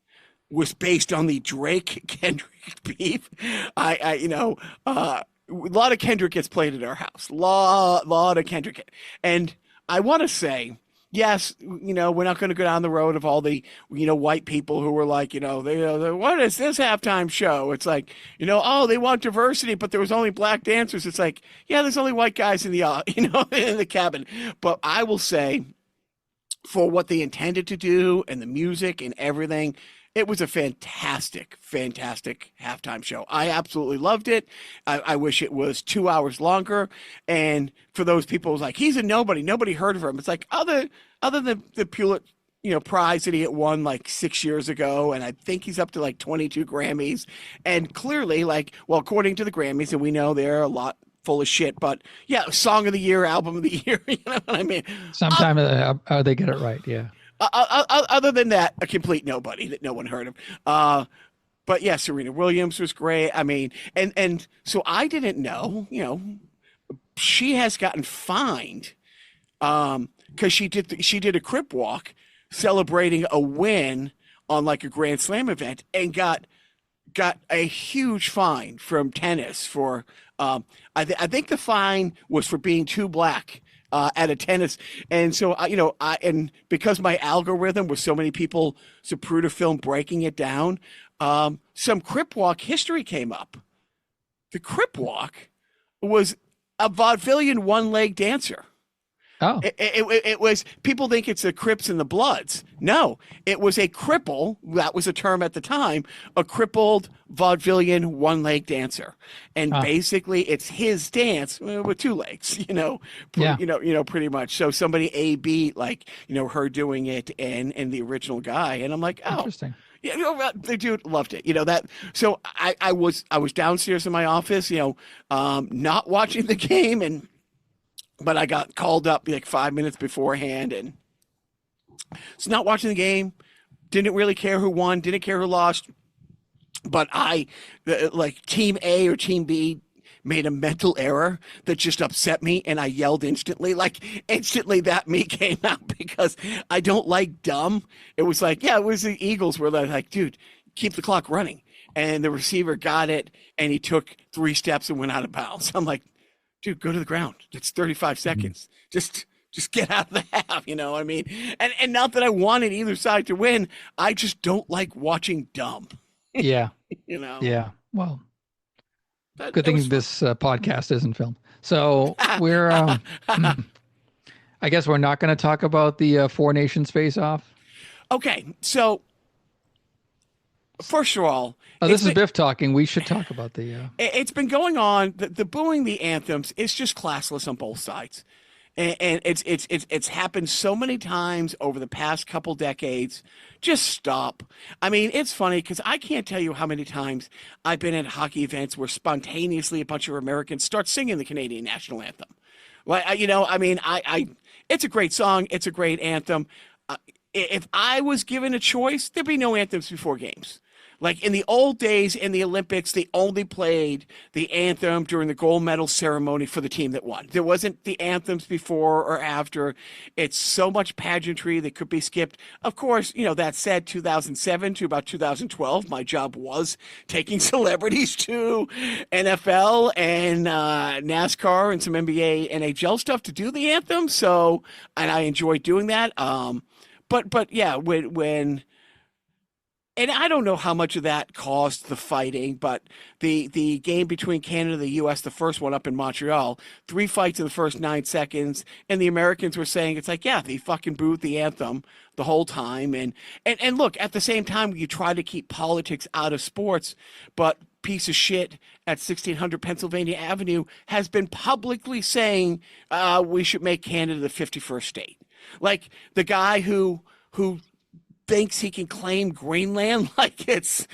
was based on the Drake Kendrick beef. A lot of Kendrick gets played at our house. Lot of Kendrick. And I want to say, yes, we're not going to go down the road of all the, white people who were like, what is this halftime show? It's like, they want diversity, but there was only black dancers. It's like, yeah, there's only white guys in the, in the cabin. But I will say, for what they intended to do and the music and everything, it was a fantastic, fantastic halftime show. I absolutely loved it. I wish it was 2 hours longer. And for those people who's like, he's a nobody heard of him. It's like other than the Pulitzer, prize that he had won like 6 years ago. And I think he's up to like 22 Grammys. And clearly, according to the Grammys, and we know they're a lot full of shit, but yeah, song of the year, album of the year, you know what I mean? Sometimes they get it right. Yeah. Other than that, a complete nobody that no one heard of. But yeah, Serena Williams was great. I mean, and so I didn't know, she has gotten fined because she did a crip walk celebrating a win on like a Grand Slam event, and got a huge fine from tennis for I think the fine was for being too black at a tennis. And so, and because my algorithm was so many people, Zapruder film breaking it down, some crip walk history came up. The crip walk was a vaudevillian one-leg dancer. Oh, It was, people think it's the Crips and the Bloods. No, it was a cripple. That was a term at the time, a crippled vaudevillian one-leg dancer. And basically it's his dance with two legs, Yeah. Pretty much. So somebody A-B, like, her doing it and the original guy. And I'm like, oh, Interesting. yeah, the dude loved it. That. So I was downstairs in my office, not watching the game, but I got called up like 5 minutes beforehand, and so not watching the game. Didn't really care who won. Didn't care who lost. But like Team A or Team B made a mental error that just upset me, and I yelled instantly. Like instantly, that me came out because I don't like dumb. It was like, yeah, it was the Eagles were like, dude, keep the clock running, and the receiver got it, and he took 3 steps and went out of bounds. I'm like, dude, go to the ground. It's 35 seconds. Just get out of the half. You know what I mean? And not that I wanted either side to win. I just don't like watching dumb. Yeah. Yeah. Well, good thing this podcast isn't filmed. So we're, I guess we're not going to talk about the Four Nations face-off. Okay. So first of all, this is Biff talking. We should talk about the. It's been going on. The booing the anthems is just classless on both sides, and it's happened so many times over the past couple decades. Just stop. I mean, it's funny because I can't tell you how many times I've been at hockey events where spontaneously a bunch of Americans start singing the Canadian national anthem. Like, it's a great song. It's a great anthem. If I was given a choice, there'd be no anthems before games. Like in the old days in the Olympics, they only played the anthem during the gold medal ceremony for the team that won. There wasn't the anthems before or after. It's so much pageantry that could be skipped. Of course, that said, 2007 to about 2012, my job was taking celebrities to NFL and NASCAR and some NBA, NHL stuff to do the anthem. So, and I enjoyed doing that. But yeah, when and I don't know how much of that caused the fighting, but the game between Canada and the U.S., the first one up in Montreal, 3 fights in the first 9 seconds, and the Americans were saying, it's like, yeah, they fucking booed the anthem the whole time. And look, at the same time, you try to keep politics out of sports, but piece of shit at 1600 Pennsylvania Avenue has been publicly saying we should make Canada the 51st state. Like the guy who thinks he can claim Greenland like it's,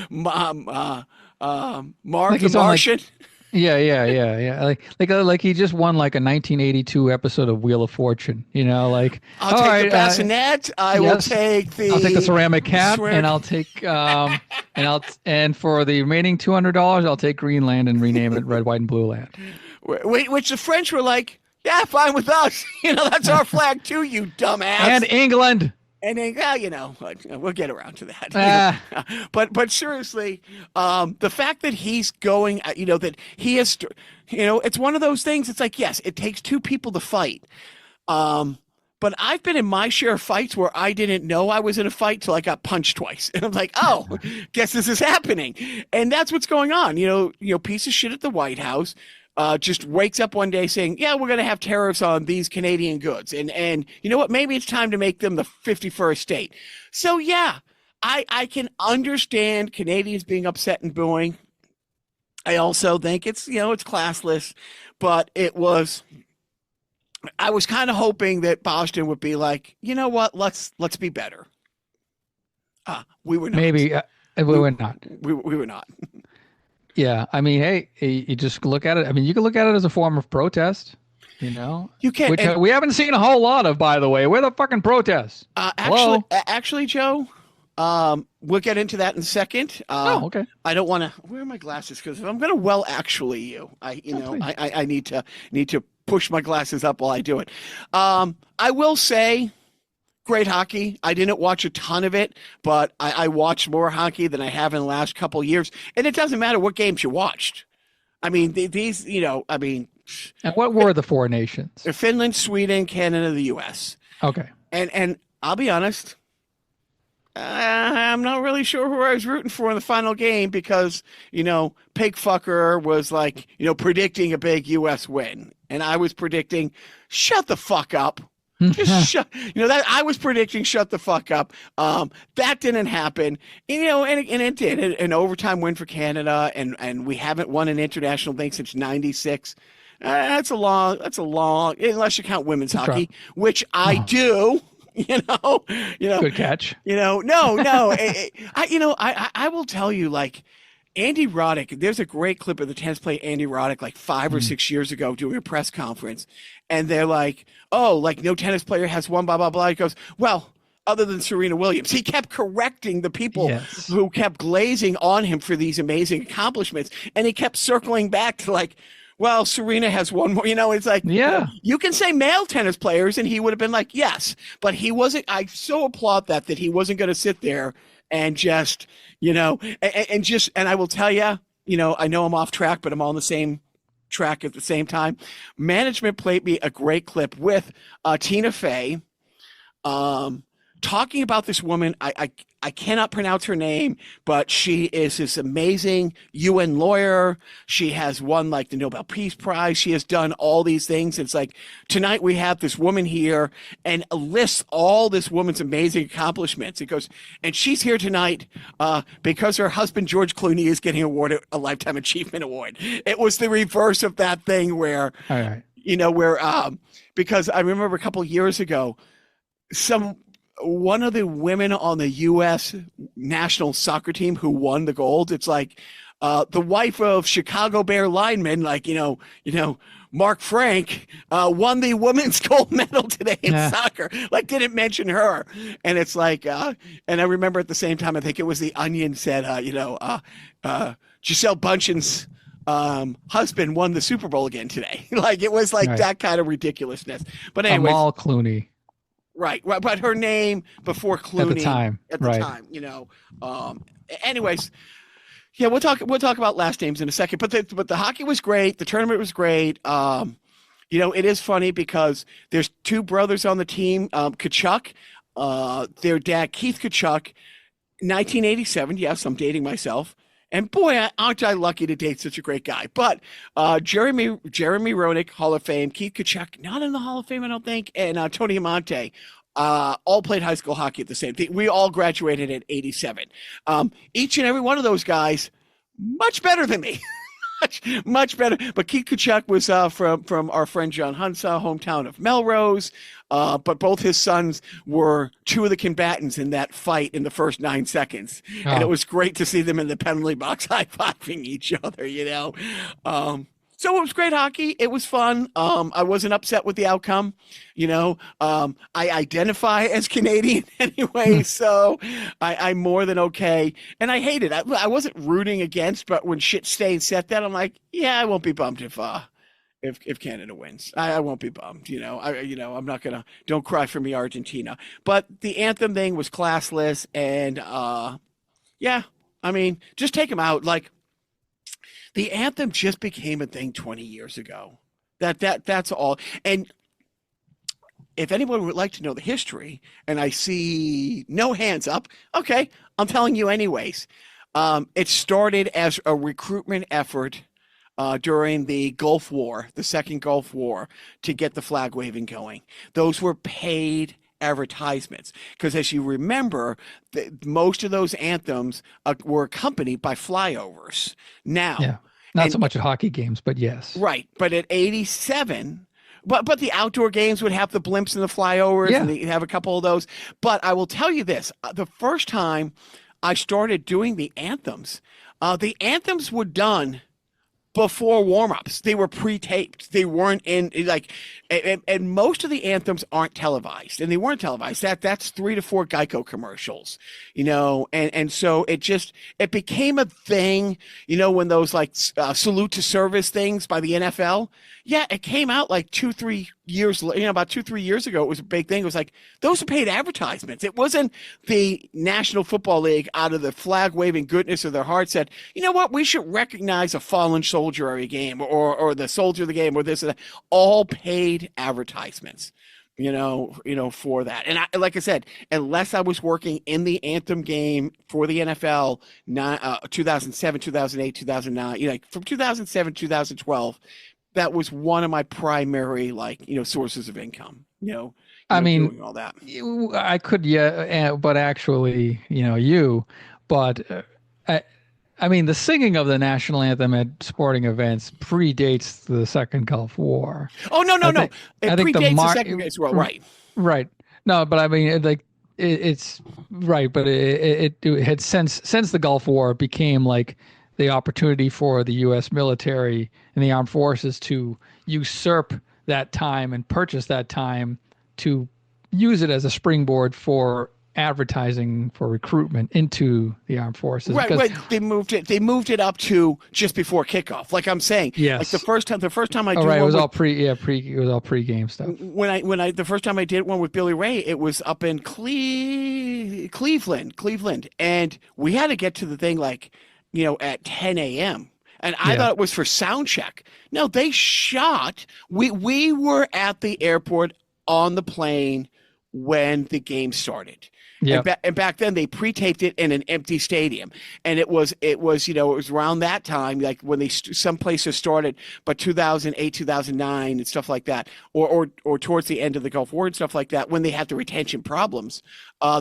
Mark like the Martian. Like he just won like a 1982 episode of Wheel of Fortune. I'll take the bassinet. I'll take the ceramic cap, and I'll take and for the remaining $200, I'll take Greenland and rename it Red, White, and Blue Land. Which the French were like, yeah, fine with us. That's our flag too, you dumbass. And England. And then, we'll get around to that. But seriously, the fact that he's going, that he has, it's one of those things. It's like, yes, it takes 2 people to fight. But I've been in my share of fights where I didn't know I was in a fight till I got punched twice. And I'm like, oh, guess this is happening. And that's what's going on. Piece of shit at the White House. Just wakes up one day saying, yeah, we're going to have tariffs on these Canadian goods. And you know what? Maybe it's time to make them the 51st state. So, yeah, I can understand Canadians being upset and booing. I also think it's, it's classless, but I was kind of hoping that Boston would be like, you know what? Let's be better. We were not. Maybe we were not. We were not. Yeah, I mean, hey, you just look at it. I mean, you can look at it as a form of protest, You can. Which we haven't seen a whole lot of, by the way. Where the fucking protests? Actually, Joe, we'll get into that in a second. Okay. I don't want to. Where are my glasses? Because if I'm going to I need to push my glasses up while I do it. I will say, great hockey. I didn't watch a ton of it, but I watched more hockey than I have in the last couple of years. And it doesn't matter what games you watched. I mean, these, And what were the 4 nations? Finland, Sweden, Canada, the U.S. Okay. And I'll be honest, I'm not really sure who I was rooting for in the final game because, Pig Fucker was like, predicting a big U.S. win. And I was predicting, shut the fuck up. Just shut, that I was predicting, shut the fuck up. That didn't happen. And it did. An overtime win for Canada. And we haven't won an international thing since 96. That's a long, unless you count women's hockey, which I do. Good catch. No. I will tell you, like, Andy Roddick, there's a great clip of the tennis player Andy Roddick like 5 or 6 years ago doing a press conference. And they're like, oh, like no tennis player has won, blah, blah, blah. He goes, well, other than Serena Williams. He kept correcting the people who kept glazing on him for these amazing accomplishments. And he kept circling back to like, well, Serena has one more, it's like, you can say male tennis players. And he would have been like, yes, but he wasn't. I so applaud that he wasn't going to sit there and just, and I will tell you, I know I'm off track, but I'm on the same track at the same time. Management played me a great clip with Tina Fey, talking about this woman. I cannot pronounce her name, but she is this amazing UN lawyer. She has won like the Nobel Peace Prize. She has done all these things. It's like, tonight we have this woman here and lists all this woman's amazing accomplishments. It goes, and she's here tonight because her husband, George Clooney, is getting awarded a Lifetime Achievement Award. It was the reverse of that thing where, because I remember a couple of years ago, one of the women on the U.S. national soccer team who won the gold, it's like the wife of Chicago Bear lineman, like, Mark Frank, won the women's gold medal today in soccer, like didn't mention her. And it's like, and I remember at the same time, I think it was The Onion said, Gisele Bundchen's husband won the Super Bowl again today. Like, it was like that kind of ridiculousess. But anyways. Amal Clooney. Right, but her name before Clooney at the time, anyways, we'll talk about last names in a second. But the hockey was great. The tournament was great. It is funny because there's two brothers on the team. Tkachuk, their dad Keith Tkachuk, 1987. Yes, I'm dating myself. And boy, aren't I lucky to date such a great guy. But Jeremy Roenick, Hall of Fame. Keith Tkachuk, not in the Hall of Fame, I don't think. And Tony Amonte, all played high school hockey at the same thing. We all graduated at 87. Each and every one of those guys, much better than me. much better. But Keith Tkachuk was from our friend John Hunsaw, hometown of Melrose. But both his sons were two of the combatants in that fight in the first 9 seconds. Oh. And it was great to see them in the penalty box high-fiving each other, So it was great hockey. It was fun. I wasn't upset with the outcome. I identify as Canadian anyway, so I'm more than okay. And I hate it. I wasn't rooting against, but when shit stayed set that, I'm like, yeah, I won't be bummed if Canada wins. I won't be bummed. I'm not gonna. Don't cry for me, Argentina. But the anthem thing was classless, and just take them out. Like, the anthem just became a thing 20 years ago. That's all. And if anyone would like to know the history, and I see no hands up, okay, I'm telling you anyways. It started as a recruitment effort during the Gulf War, the Second Gulf War, to get the flag waving going. Those were paid advertisements because, as you remember, most of those anthems were accompanied by flyovers. Now, not so much at hockey games, but yes, right. But at 87, but the outdoor games would have the blimps and the flyovers, and they have a couple of those. But I will tell you this: the first time I started doing the anthems were done before warm-ups. They were pre-taped. They weren't in and most of the anthems aren't televised, and they weren't televised. That's 3 to 4 Geico commercials, and so it became a thing, when those salute to service things by the NFL. Yeah, it came out like 2-3 years, about 2-3 years ago. It was a big thing. It was like, those are paid advertisements. It wasn't the National Football League out of the flag waving goodness of their heart said, you know what, we should recognize a fallen soldier every game, or the soldier of the game, or this and that. All paid advertisements. for that. And like I said, unless I was working in the anthem game for the NFL, 2007, 2008, 2009, like from 2007, 2012, that was one of my primary sources of income. I mean, doing all that. I could, but actually, but I mean, the singing of the national anthem at sporting events predates the Second Gulf War. Oh, no. It predates the Second Gulf War, right? Right. No, but I mean, it's right, but it had since the Gulf War became like the opportunity for the U.S. military and the armed forces to usurp that time and purchase that time to use it as a springboard for advertising for recruitment into the armed forces. Right. They moved it up to just before kickoff. Like I'm saying, yes. Like the first time I did it was all pre-game stuff. The first time I did one with Billy Ray, it was up in Cleveland, and we had to get to the thing at 10 a.m. And I thought it was for sound check. No, they shot. We were at the airport on the plane when the game started. Yeah. And back then they pre-taped it in an empty stadium, and it was around that time, like when some places started, but 2008, 2009, and stuff like that, or towards the end of the Gulf War and stuff like that, when they had the retention problems,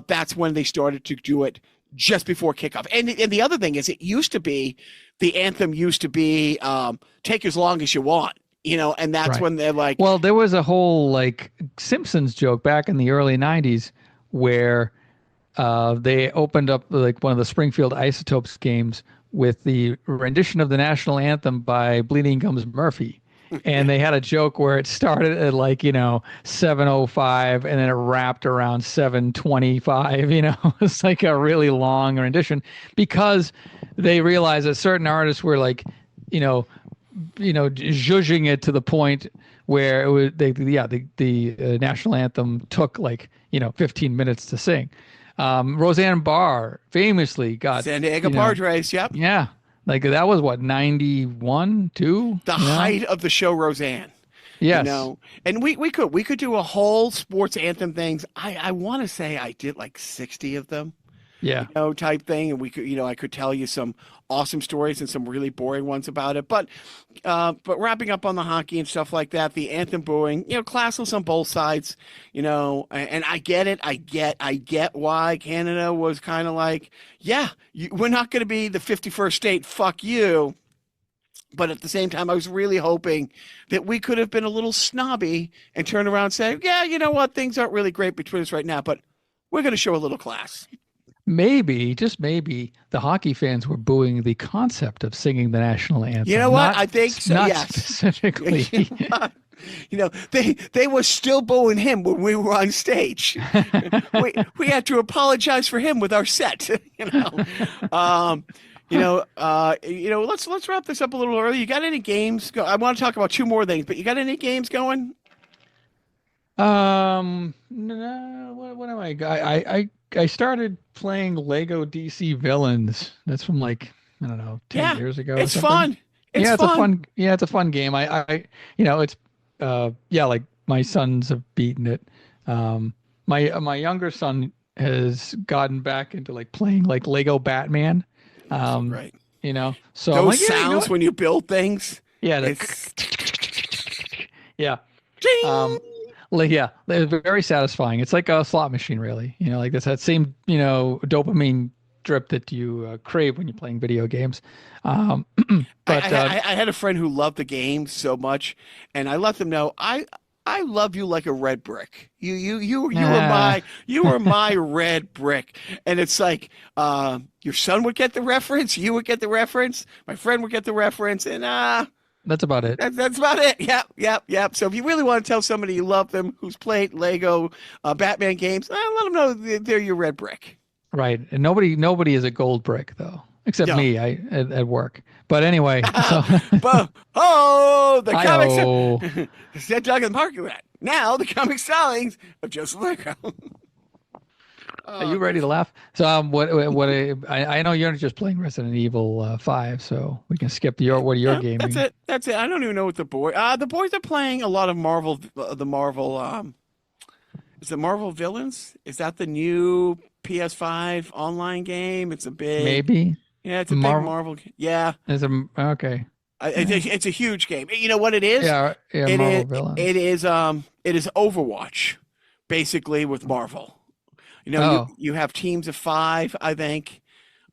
that's when they started to do it just before kickoff. And the other thing is, the anthem used to be take as long as you want. And that's when they're like, well, there was a whole Simpsons joke back in the early 90s where they opened up one of the Springfield Isotopes games with the rendition of the national anthem by Bleeding Gums Murphy. And they had a joke where it started at 7:05 and then it wrapped around 7:25. It's like a really long rendition because they realized that certain artists were zhuzhing it to the point where it was the national anthem took 15 minutes to sing. Roseanne Barr famously got San Diego Padres. Yep. Yeah. That was what, 91, 2? The height of the show Roseanne. Yes. And we could do a whole sports anthem things. I want to say I did 60 of them. Yeah. Type thing. And we could, I could tell you some awesome stories and some really boring ones about it. But wrapping up on the hockey and stuff like that, the anthem booing, classless on both sides, and I get it. I get why Canada was kind of we're not going to be the 51st state. Fuck you. But at the same time, I was really hoping that we could have been a little snobby and turn around and say, yeah, you know what? Things aren't really great between us right now, but we're going to show a little class. Maybe, just maybe, the hockey fans were booing the concept of singing the national anthem. You know what? I think so, not yes. Specifically. They were still booing him when we were on stage. we had to apologize for him with our set. Let's wrap this up a little early. You got any games? I want to talk about two more things, but you got any games going? No. What am I started playing Lego DC Villains. That's from 10 years ago. It's fun. It's fun. It's a fun game. It's my sons have beaten it. My younger son has gotten back into playing Lego Batman. Right. So those sounds when you build things. Yeah. Yeah. They're very satisfying. It's like a slot machine, really. That's that same, dopamine drip that you crave when you're playing video games. But I had a friend who loved the game so much, and I let them know I love you like a red brick. You were my red brick. And it's your son would get the reference, you would get the reference, my friend would get the reference, and that's about it. That's about it. Yep. So if you really want to tell somebody you love them who's played Lego Batman games, let them know they're your red brick. Right. And nobody is a gold brick though, except me. At work. But anyway. The comics. Instead talking the parking lot. Now the comic stylings of Joseph Lego. Are you ready to laugh? So I know you're just playing Resident Evil 5, so we can skip what are your gaming? That's it. I don't even know what the boys are playing a lot of the Marvel Is it Marvel Villains? Is that the new PS5 online game? It's a big, Maybe yeah, it's a big Marvel Marvel. Yeah, is a okay. it's a huge game. You know what it is? Yeah, It Marvel is villains. it is Overwatch, basically with Marvel. You know, Oh, you have teams of 5, I think.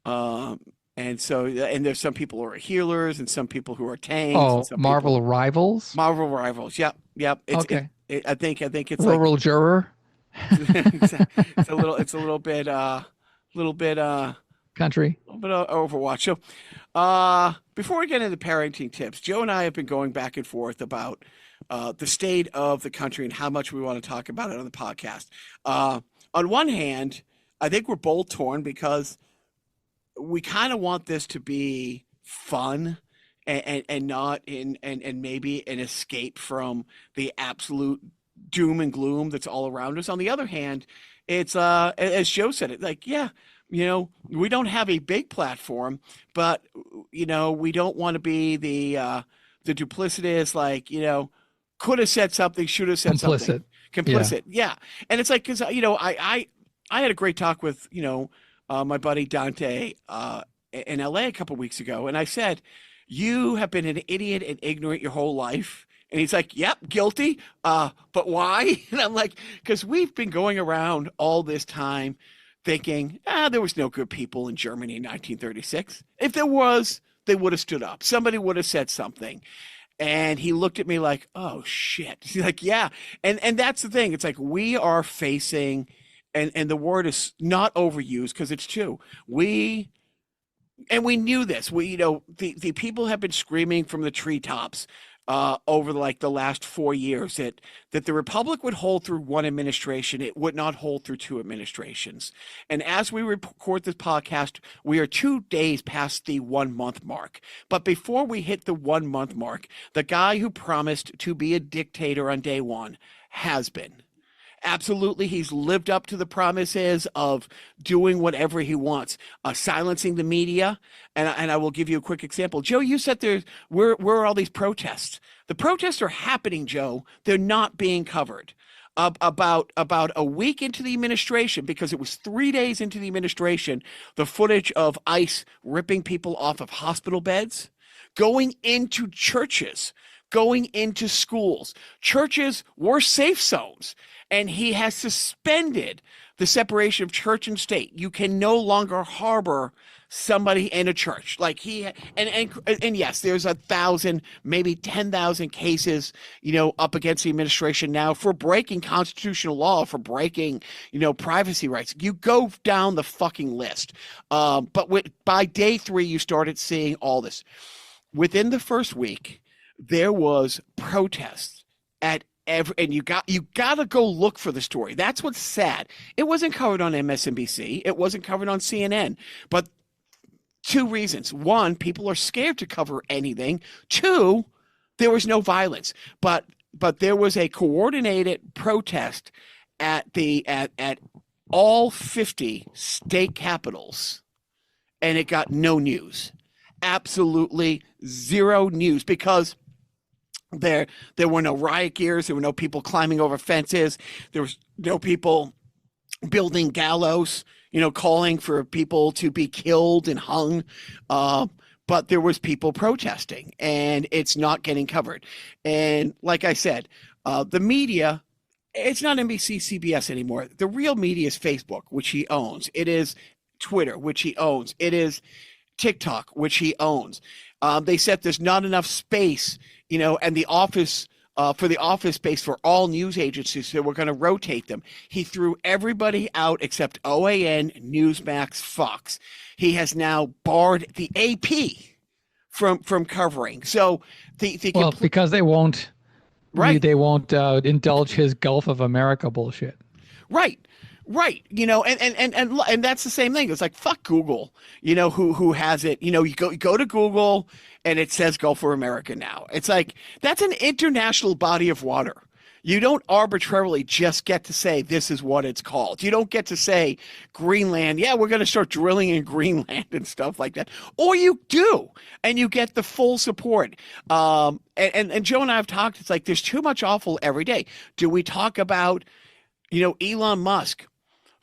Um, and so and there's some people who are healers and some people who are tanks and oh, some people Marvel Rivals. Marvel Rivals. Yep, yep. Okay, I think it's like Rural Juror it's a little bit Country. a little bit of Overwatch. So before we get into parenting tips, Joe and I have been going back and forth about the state of the country and how much we want to talk about it on the podcast. On one hand, I think we're both torn because we kind of want this to be fun and not and maybe an escape from the absolute doom and gloom that's all around us. On the other hand, it's as Joe said it, like, yeah, we don't have a big platform, but we don't want to be the duplicitous, like, could have said something, should have said something. Complicit. Yeah. Complicit. Yeah. And it's like, because I had a great talk with my buddy Dante in LA a couple weeks ago, and I said, you have been an idiot and ignorant your whole life. And he's like, yep, guilty. But why? And I'm like, because we've been going around all this time thinking, there was no good people in Germany in 1936. If there was, they would have stood up. Somebody would have said something. And he looked at me like, oh shit. He's like, yeah. And that's the thing. It's like we are facing, and the word is not overused because it's true. We knew this. The people have been screaming from the treetops over like the last 4 years that the Republic would hold through one administration. It would not hold through 2 administrations. And as we record this podcast, we are 2 days past the 1 month mark. But before we hit the 1 month mark, the guy who promised to be a dictator on day one has been. Absolutely, he's lived up to the promises of doing whatever he wants, silencing the media. And I will give you a quick example. Joe, you said where are all these protests? The protests are happening, Joe. They're not being covered. About a week into the administration, because it was 3 days into the administration, the footage of ICE ripping people off of hospital beds, going into churches, going into schools. Churches were safe zones. And he has suspended the separation of church and state. You can no longer harbor somebody in a church. Like and yes, there's 1,000, maybe 10,000 cases, up against the administration now for breaking constitutional law, for breaking, privacy rights. You go down the fucking list. But by day 3, you started seeing all this. Within the first week, there was protests at and you got to go look for the story. That's what's sad. It wasn't covered on MSNBC. It wasn't covered on CNN. But 2 reasons. 1, people are scared to cover anything. 2, there was no violence. But there was a coordinated protest at all 50 state capitals, and it got no news. Absolutely zero news, because there were no riot gears. There were no people climbing over fences. There was no people building gallows, calling for people to be killed and hung. But there was people protesting, and it's not getting covered. And like I said, the media, it's not NBC, CBS anymore. The real media is Facebook, which he owns. It is Twitter, which he owns. It is TikTok, which he owns. They said there's not enough space, and the office for the office space for all news agencies, so we're going to rotate them. He threw everybody out except OAN, Newsmax, Fox. He has now barred the AP from covering. So because they won't, right? They won't indulge his Gulf of America bullshit. Right. And that's the same thing. It's like, fuck Google, who has it, you go to Google and it says Gulf of America now. It's like, that's an international body of water. You don't arbitrarily just get to say this is what it's called. You don't get to say Greenland. Yeah, we're going to start drilling in Greenland and stuff like that. Or you do, and you get the full support. And Joe and I have talked. It's like there's too much awful every day. Do we talk about Elon Musk,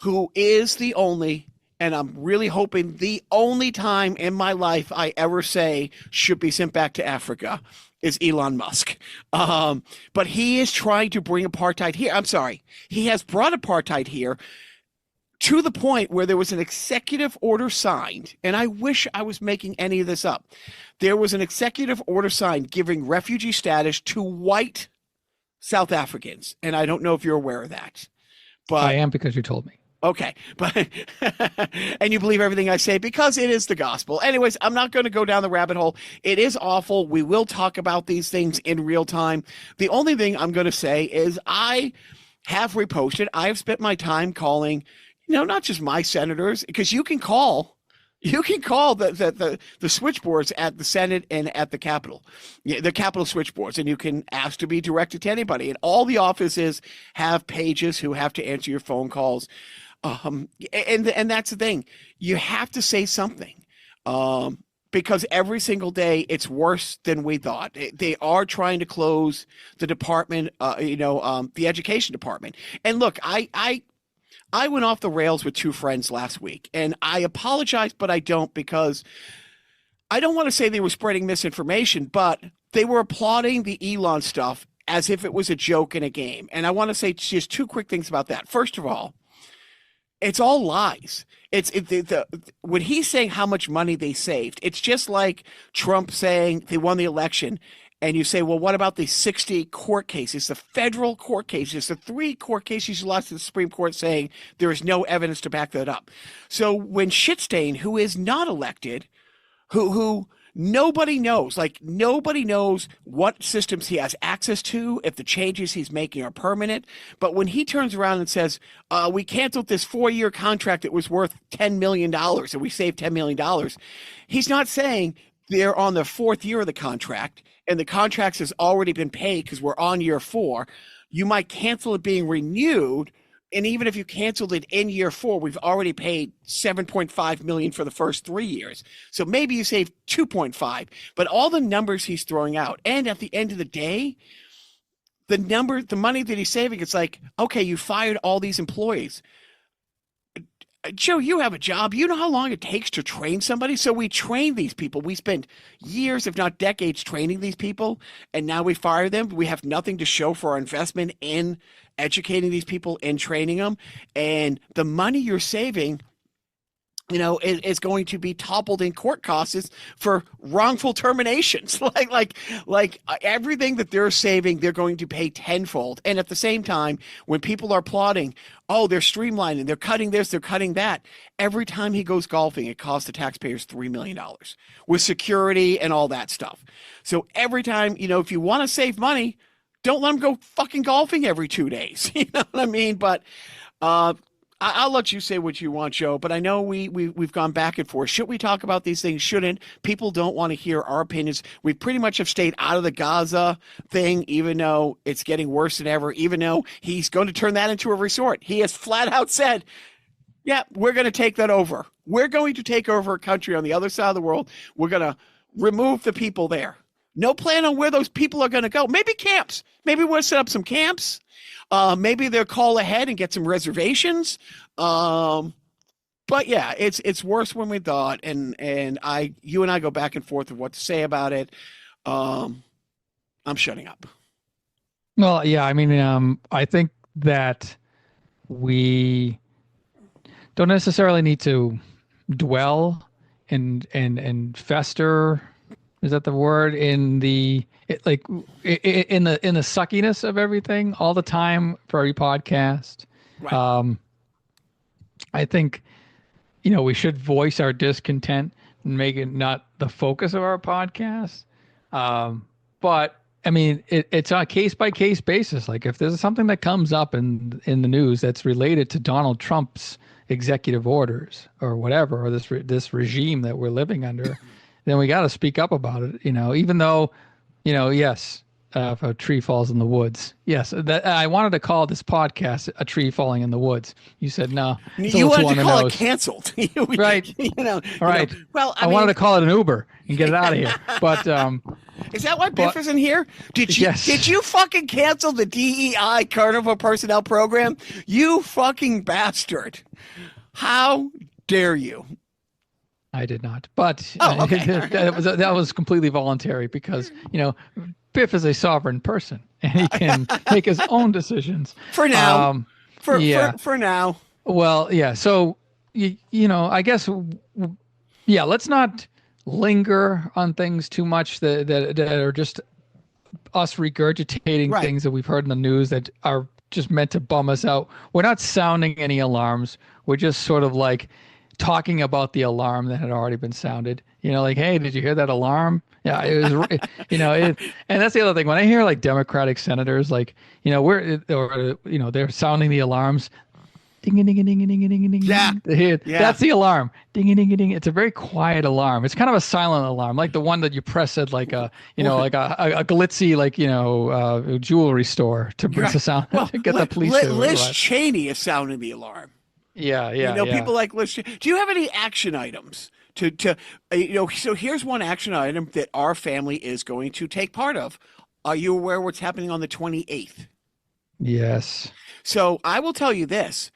who is the only, and I'm really hoping the only time in my life I ever say should be sent back to Africa is Elon Musk. But he is trying to bring apartheid here. I'm sorry. He has brought apartheid here to the point where there was an executive order signed, and I wish I was making any of this up. There was an executive order signed giving refugee status to white South Africans, and I don't know if you're aware of that. But I am, because you told me. Okay, but and you believe everything I say because it is the gospel. Anyways, I'm not going to go down the rabbit hole. It is awful. We will talk about these things in real time. The only thing I'm going to say is I have reposted. I have spent my time calling, not just my senators, because you can call the switchboards at the Senate and at the Capitol, the Capitol switchboards, and you can ask to be directed to anybody. And all the offices have pages who have to answer your phone calls. And that's the thing. You have to say something, because every single day it's worse than we thought. They are trying to close the department, the education department. And look, I went off the rails with two friends last week, and I apologize, but I don't, because I don't want to say they were spreading misinformation, but they were applauding the Elon stuff as if it was a joke in a game. And I want to say just two quick things about that. First of all, it's all lies. When he's saying how much money they saved, it's just like Trump saying they won the election. And you say, well, what about the 60 court cases, the federal court cases, the 3 court cases you lost to the Supreme Court saying there is no evidence to back that up? So when Shitstain, who is not elected, who nobody knows, nobody knows what systems he has access to, if the changes he's making are permanent. But when he turns around and says, we canceled this 4-year contract that was worth $10 million and we saved $10 million, he's not saying they're on the 4th year of the contract and the contract has already been paid because we're on year 4. You might cancel it being renewed. And even if you canceled it in year 4, we've already paid $7.5 million for the first 3 years. So maybe you save 2.5, but all the numbers he's throwing out. And at the end of the day, the money that he's saving, it's like, okay, you fired all these employees. Joe, you have a job. You know how long it takes to train somebody? So we train these people. We spend years, if not decades, training these people, and now we fire them. We have nothing to show for our investment in educating these people and training them. And the money you're saving, is going to be toppled in court costs for wrongful terminations. like everything that they're saving, they're going to pay tenfold. And at the same time, when people are plotting, oh, they're streamlining, they're cutting this, they're cutting that. Every time he goes golfing, it costs the taxpayers $3 million with security and all that stuff. So every time, if you want to save money, don't let him go fucking golfing every 2 days. You know what I mean? But, I'll let you say what you want, Joe, but I know we've gone back and forth. Should we talk about these things? Shouldn't? People don't want to hear our opinions. We pretty much have stayed out of the Gaza thing, even though it's getting worse than ever, even though he's going to turn that into a resort. He has flat out said, yeah, we're going to take that over. We're going to take over a country on the other side of the world. We're going to remove the people there. No plan on where those people are going to go. Maybe camps. Maybe we'll set up some camps. Maybe they'll call ahead and get some reservations. But yeah, it's worse when we thought. And you and I go back and forth of what to say about it. I'm shutting up. Well, yeah, I mean, I think that we don't necessarily need to dwell and fester. Is that the word? In the suckiness of everything all the time for every podcast. Right. I think, we should voice our discontent and make it not the focus of our podcast. But I mean, it's on a case by case basis. Like if there's something that comes up in the news that's related to Donald Trump's executive orders or whatever, or this regime that we're living under, then we got to speak up about it, even though, yes, if a tree falls in the woods. Yes, that I wanted to call this podcast "A Tree Falling in the Woods." You said no. You wanted to call it canceled. Right. All right. Well, I wanted to call it an Uber and get it out of here. But Is that why Biff isn't here? Did you fucking cancel the DEI Carnival Personnel Program? You fucking bastard. How dare you? I did not, but okay. that was completely voluntary because, Biff is a sovereign person and he can make his own decisions. For now. For now. Well, yeah. So, I guess, let's not linger on things too much that are just us regurgitating things that we've heard in the news that are just meant to bum us out. We're not sounding any alarms. We're just sort of like talking about the alarm that had already been sounded. Like, hey, did you hear that alarm? Yeah, it was, and that's the other thing. When I hear like Democratic senators, like, they're sounding the alarms. Ding, ding, ding, ding, ding, ding, ding. Yeah. That's the alarm. Ding, ding, ding. It's a very quiet alarm. It's kind of a silent alarm, like the one that you press at like a glitzy, like, jewelry store to bring the sound, to get the police. Liz Cheney is sounding the alarm. Yeah. People like Liz Cheney. Do you have any action items so here's one action item that our family is going to take part of. Are you aware what's happening on the 28th? Yes. So I will tell you this.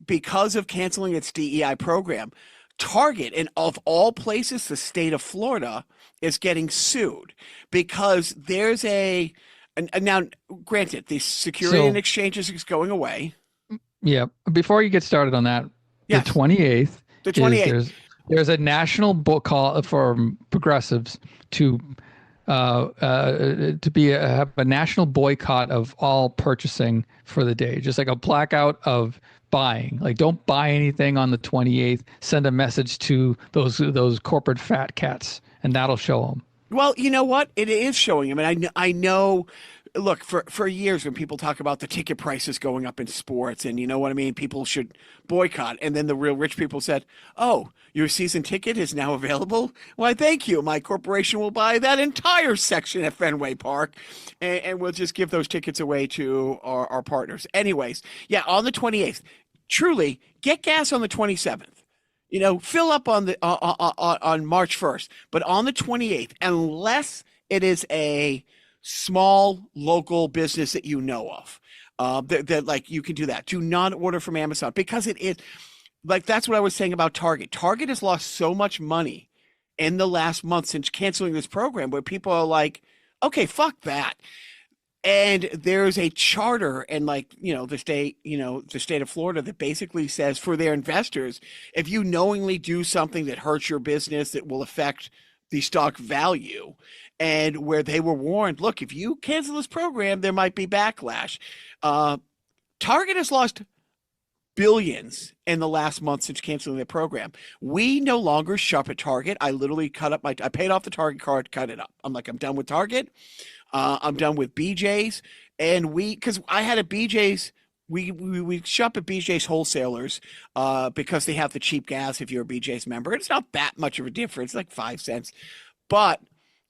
Because of canceling its DEI program, Target, and of all places, the state of Florida, is getting sued because there's now, granted, the Security and Exchanges is going away. Yeah. Before you get started on that, the 28th. The 28th. There's a national book call for progressives to have a national boycott of all purchasing for the day, just like a blackout of buying. Like, don't buy anything on the 28th. Send a message to those corporate fat cats, and that'll show them. Well, you know what? It is showing them, and I know. Look, for years when people talk about the ticket prices going up in sports, and you know what I mean, people should boycott, and then the real rich people said, "Oh, your season ticket is now available? Why, thank you. My corporation will buy that entire section at Fenway Park, and we'll just give those tickets away to our partners." Anyways, on the 28th, truly, get gas on the 27th. Fill up on March 1st, but on the 28th, unless it is a small local business that you know of, that like you can do that. Do not order from Amazon because it is like, that's what I was saying about Target. Target has lost so much money in the last month since canceling this program, where people are like, okay, fuck that. And there's a charter and the state of Florida that basically says for their investors, if you knowingly do something that hurts your business, that will affect the stock value, and where they were warned, look, if you cancel this program, there might be backlash. Target has lost billions in the last month since canceling the program. We no longer shop at Target. I literally I paid off the Target card, cut it up. I'm like, I'm done with Target. I'm done with BJ's. And because I had a BJ's, we shop at BJ's wholesalers because they have the cheap gas if you're a BJ's member. It's not that much of a difference, like 5 cents. But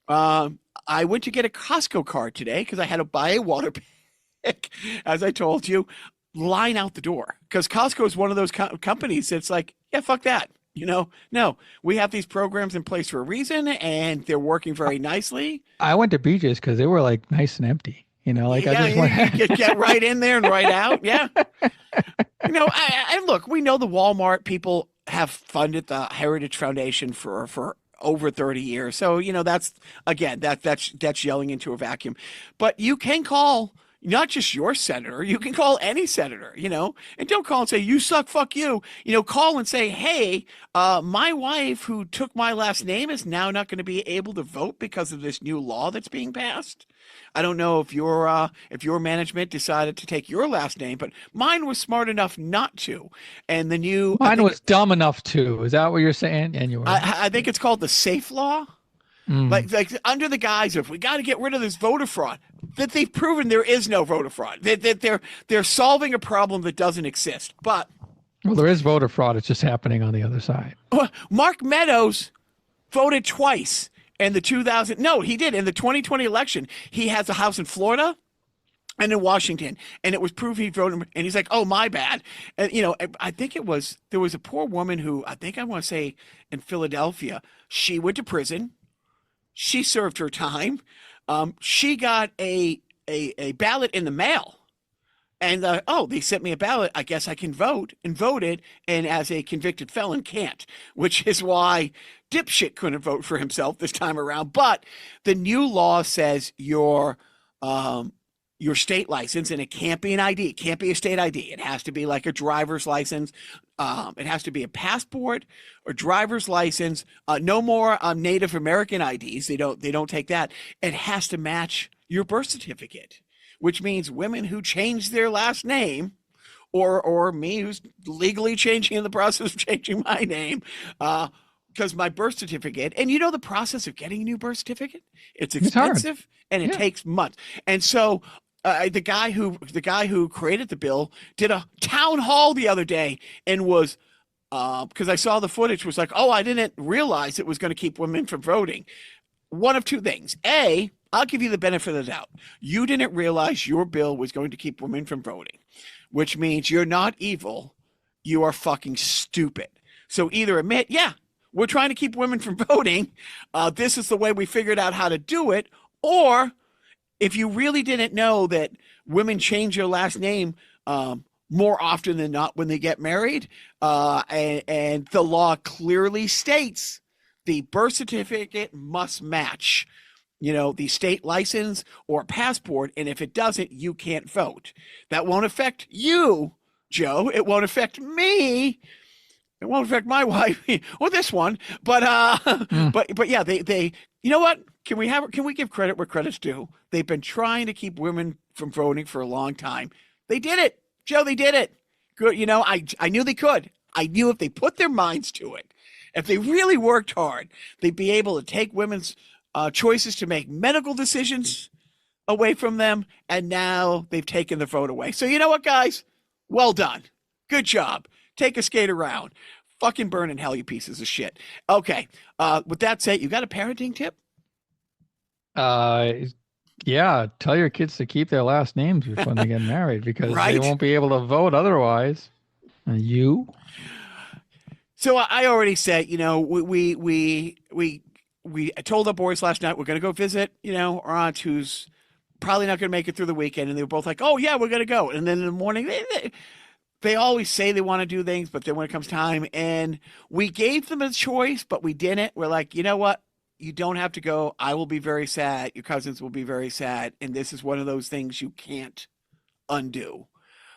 I went to get a Costco card today because I had to buy a water pick, as I told you, line out the door. Because Costco is one of those companies that's like, yeah, fuck that. No, we have these programs in place for a reason, and they're working very nicely. I went to BJ's because they were like nice and empty. I just went. You get right in there and right out. Yeah. I look, we know the Walmart people have funded the Heritage Foundation for over 30 years. So, that's yelling into a vacuum. But you can call not just your senator, you can call any senator, and don't call and say, you suck, fuck you. Call and say, hey, my wife who took my last name is now not going to be able to vote because of this new law that's being passed. I don't know if your management decided to take your last name, but mine was smart enough not to. And mine was dumb enough to. Is that what you're saying? And I think it's called the SAFE law. Like under the guise of, we got to get rid of this voter fraud, that they've proven there is no voter fraud. That they're solving a problem that doesn't exist. But there is voter fraud. It's just happening on the other side. Mark Meadows voted twice in the 2020 election. He has a house in Florida and in Washington, and it was proved he voted, and he's like, oh, my bad. And, I think there was a poor woman who, I want to say in Philadelphia, she went to prison. She served her time. She got a ballot in the mail. And they sent me a ballot. I guess I can vote, and voted. And as a convicted felon, can't, which is why dipshit couldn't vote for himself this time around. But the new law says your state license, and it can't be an ID. It can't be a state ID. It has to be like a driver's license. It has to be a passport or driver's license. No more Native American IDs. They don't take that. It has to match your birth certificate, which means women who change their last name, or me who's legally changing in the process of changing my name, because my birth certificate, and you know the process of getting a new birth certificate, it's expensive and it takes months. And so the guy who created the bill did a town hall the other day and was because I saw the footage, was like, oh, I didn't realize it was going to keep women from voting. One of two things. A, I'll give you the benefit of the doubt. You didn't realize your bill was going to keep women from voting, which means you're not evil. You are fucking stupid. So either admit, yeah, we're trying to keep women from voting. This is the way we figured out how to do it. Or if you really didn't know that women change their last name more often than not when they get married, and the law clearly states the birth certificate must match, the state license or passport. And if it doesn't, you can't vote. That won't affect you, Joe. It won't affect me. It won't affect my wife or this one. But but yeah, they you know what? Can we give credit where credit's due? They've been trying to keep women from voting for a long time. They did it, Joe. They did it. Good. I knew they could. I knew if they put their minds to it, if they really worked hard, they'd be able to take women's choices to make medical decisions away from them. And now they've taken the vote away. So you know what, guys? Well done. Good job. Take a skate around. Fucking burn in hell, you pieces of shit. Okay. With that said, you got a parenting tip? Yeah. Tell your kids to keep their last names before they get married, because Right. they won't be able to vote otherwise. You? So I already said, we told our boys last night we're going to go visit, our aunt who's probably not going to make it through the weekend. And they were both like, oh, yeah, we're going to go. And then in the morning, they always say they want to do things, but then when it comes time, and we gave them a choice, but we didn't. We're like, you know what? You don't have to go. I will be very sad. Your cousins will be very sad. And this is one of those things you can't undo.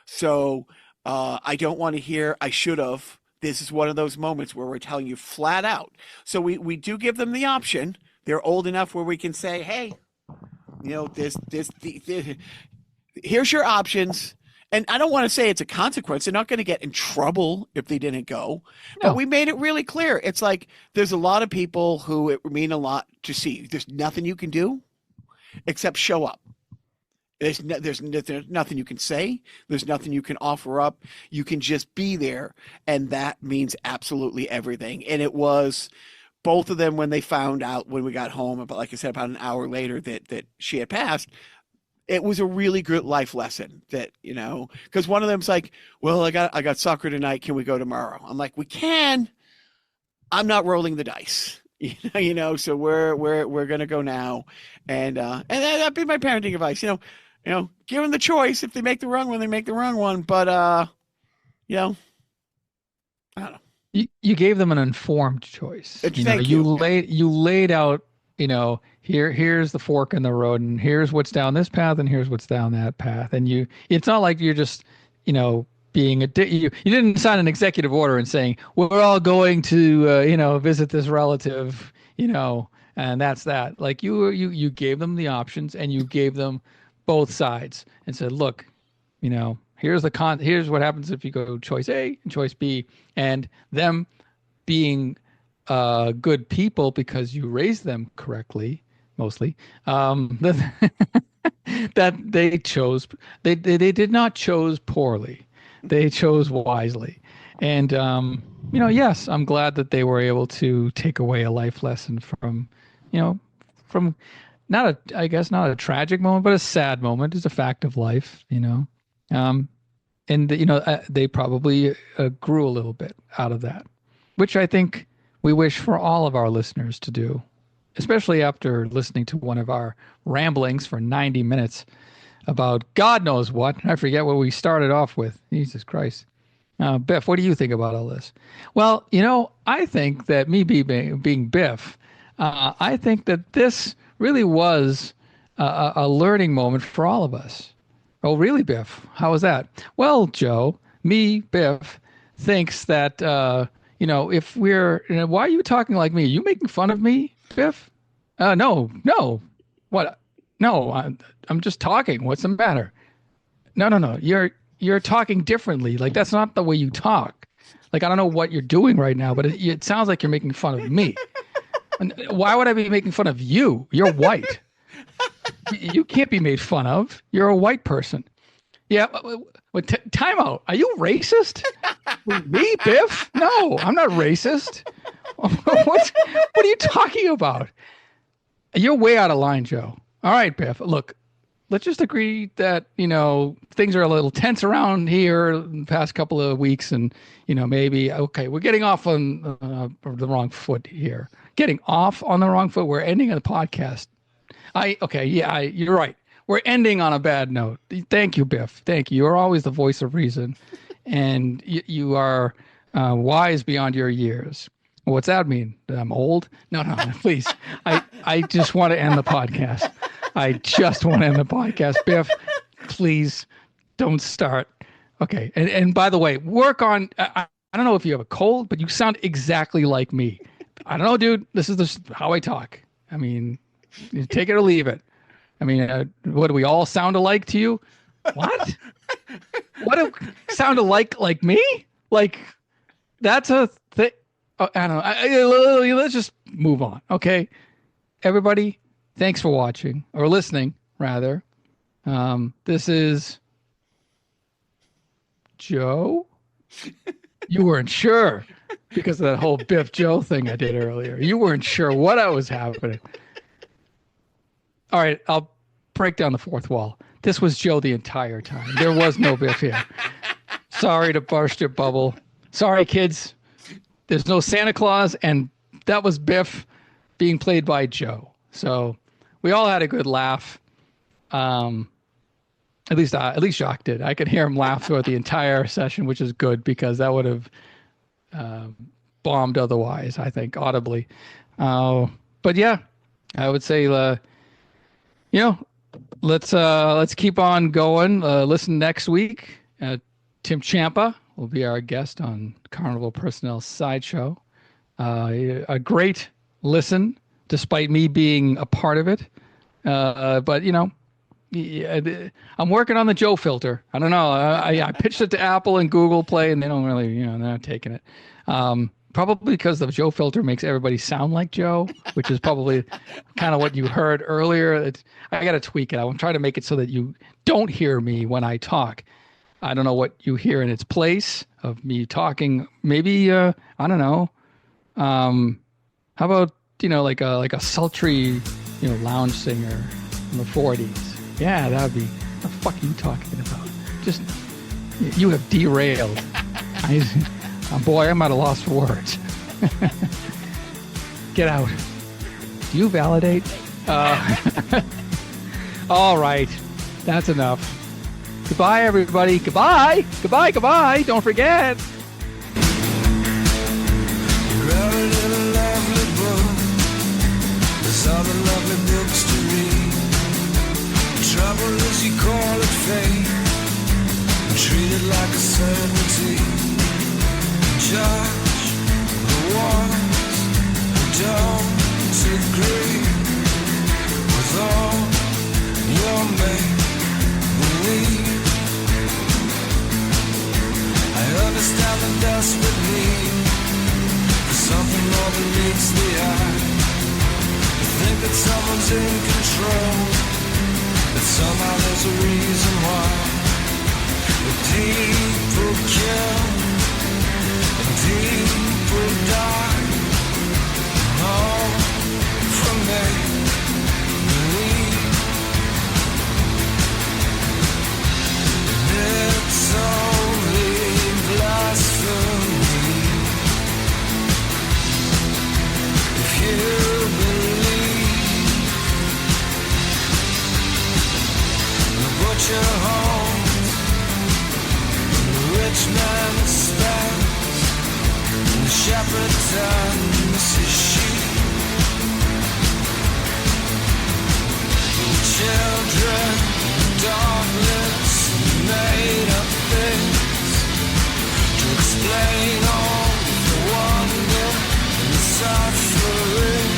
So I don't want to hear, I should have. This is one of those moments where we're telling you flat out. So we do give them the option. They're old enough where we can say, hey, here's your options. And I don't want to say it's a consequence. They're not going to get in trouble if they didn't go. No. But we made it really clear. It's like there's a lot of people who it mean a lot to see. There's nothing you can do except show up. There's nothing you can say. There's nothing you can offer up. You can just be there. And that means absolutely everything. And it was both of them when they found out when we got home, but like I said, about an hour later that she had passed. It was a really good life lesson that, because one of them's like, well, I got soccer tonight. Can we go tomorrow? I'm like, we can. I'm not rolling the dice. So we're going to go now. And that'd be my parenting advice. Give them the choice. If they make the wrong one, they make the wrong one. But, I don't know. You gave them an informed choice. You laid out, here's the fork in the road, and here's what's down this path, and here's what's down that path. And it's not like you're just, being you didn't sign an executive order and saying, we're all going to, visit this relative, and that's that. Like you gave them the options, and you gave them both sides and said, look, here's what happens if you go choice A and choice B, and them being good people because you raised them correctly, mostly, that they chose, they did not chose poorly. They chose wisely. And, yes, I'm glad that they were able to take away a life lesson from not a tragic moment, but a sad moment. It's a fact of life, and they probably grew a little bit out of that, which I think we wish for all of our listeners to do. especially after listening to one of our ramblings for 90 minutes about God knows what. I forget what we started off with. Jesus Christ. Biff, what do you think about all this? Well, I think that me being Biff, I think that this really was a learning moment for all of us. Oh, really, Biff? How was that? Well, Joe, me, Biff, thinks that, if we're, why are you talking like me? Are you making fun of me, Biff? No. What? No, I'm just talking. What's the matter? No. You're talking differently. Like, that's not the way you talk. Like, I don't know what you're doing right now, but it sounds like you're making fun of me. And why would I be making fun of you? You're white. You can't be made fun of. You're a white person. Yeah. Time out. Are you racist? Me, Biff? No, I'm not racist. What are you talking about? You're way out of line, Joe. All right, Biff. Look, let's just agree that, things are a little tense around here the past couple of weeks. And, maybe, okay, we're getting off on the wrong foot here. Getting off on the wrong foot. We're ending the podcast. You're right. We're ending on a bad note. Thank you, Biff. Thank you. You're always the voice of reason. And you are wise beyond your years. What's that mean? That I'm old? No, please. I just want to end the podcast. I just want to end the podcast. Biff, please don't start. Okay. And by the way, work on, I don't know if you have a cold, but you sound exactly like me. I don't know, dude. This is just how I talk. I mean, you take it or leave it. I mean, what do we all sound alike to you? What? What do sound alike like me? Like, that's a thing. I don't know. Let's just move on. Okay. Everybody, thanks for watching or listening, rather. This is Joe. You weren't sure because of that whole Biff Joe thing I did earlier. You weren't sure what was happening. All right, I'll break down the fourth wall. This was Joe the entire time. There was no Biff here. Sorry to burst your bubble. Sorry, kids. There's no Santa Claus, and that was Biff being played by Joe. So we all had a good laugh. At least Jacques did. I could hear him laugh throughout the entire session, which is good because that would have bombed otherwise, I think, audibly. But yeah, I would say, let's keep on going. Listen next week. Tim Champa will be our guest on Carnival Personnel Sideshow. A great listen, despite me being a part of it. But I'm working on the Joe filter. I don't know. I pitched it to Apple and Google Play, and they don't really, they're not taking it. Probably because the Joe filter makes everybody sound like Joe, which is probably kind of what you heard earlier. I got to tweak it. I'm trying to make it so that you don't hear me when I talk. I don't know what you hear in its place of me talking. Maybe, I don't know. How about, like a sultry, lounge singer from the 40s? Yeah, that would be, what the fuck are you talking about? Just, you have derailed. Boy, I'm at a loss for words. Get out. Do you validate? All right. That's enough. Goodbye, everybody. Goodbye. Goodbye. Don't forget. You're out in a lovely book. There's other lovely books to read. Trouble is you call it fate. Treat it like a certainty. Judge the ones who don't agree with all your make-believe. I understand the desperate need for something more than meets the eye. To think that someone's in control, that somehow there's a reason why. The people kill, people die, all from make-believe. It's only blasphemy if you believe. shepherd turns his sheep. Children, darkness, made up things to explain all the wonder and the suffering.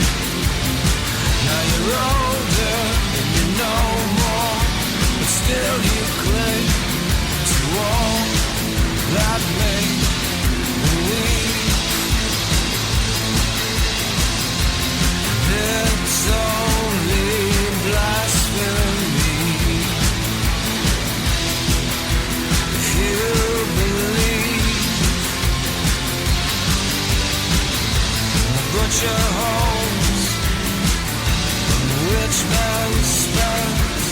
Now you're older and you know more, but still you cling to all that made believe. It's only blasphemy if you believe the butcher homes and the rich man's spends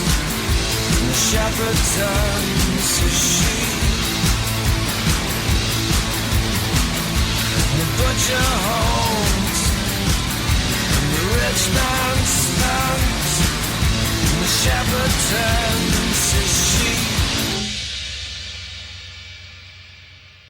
and the shepherd turns his sheep. The butcher homes and the rich man's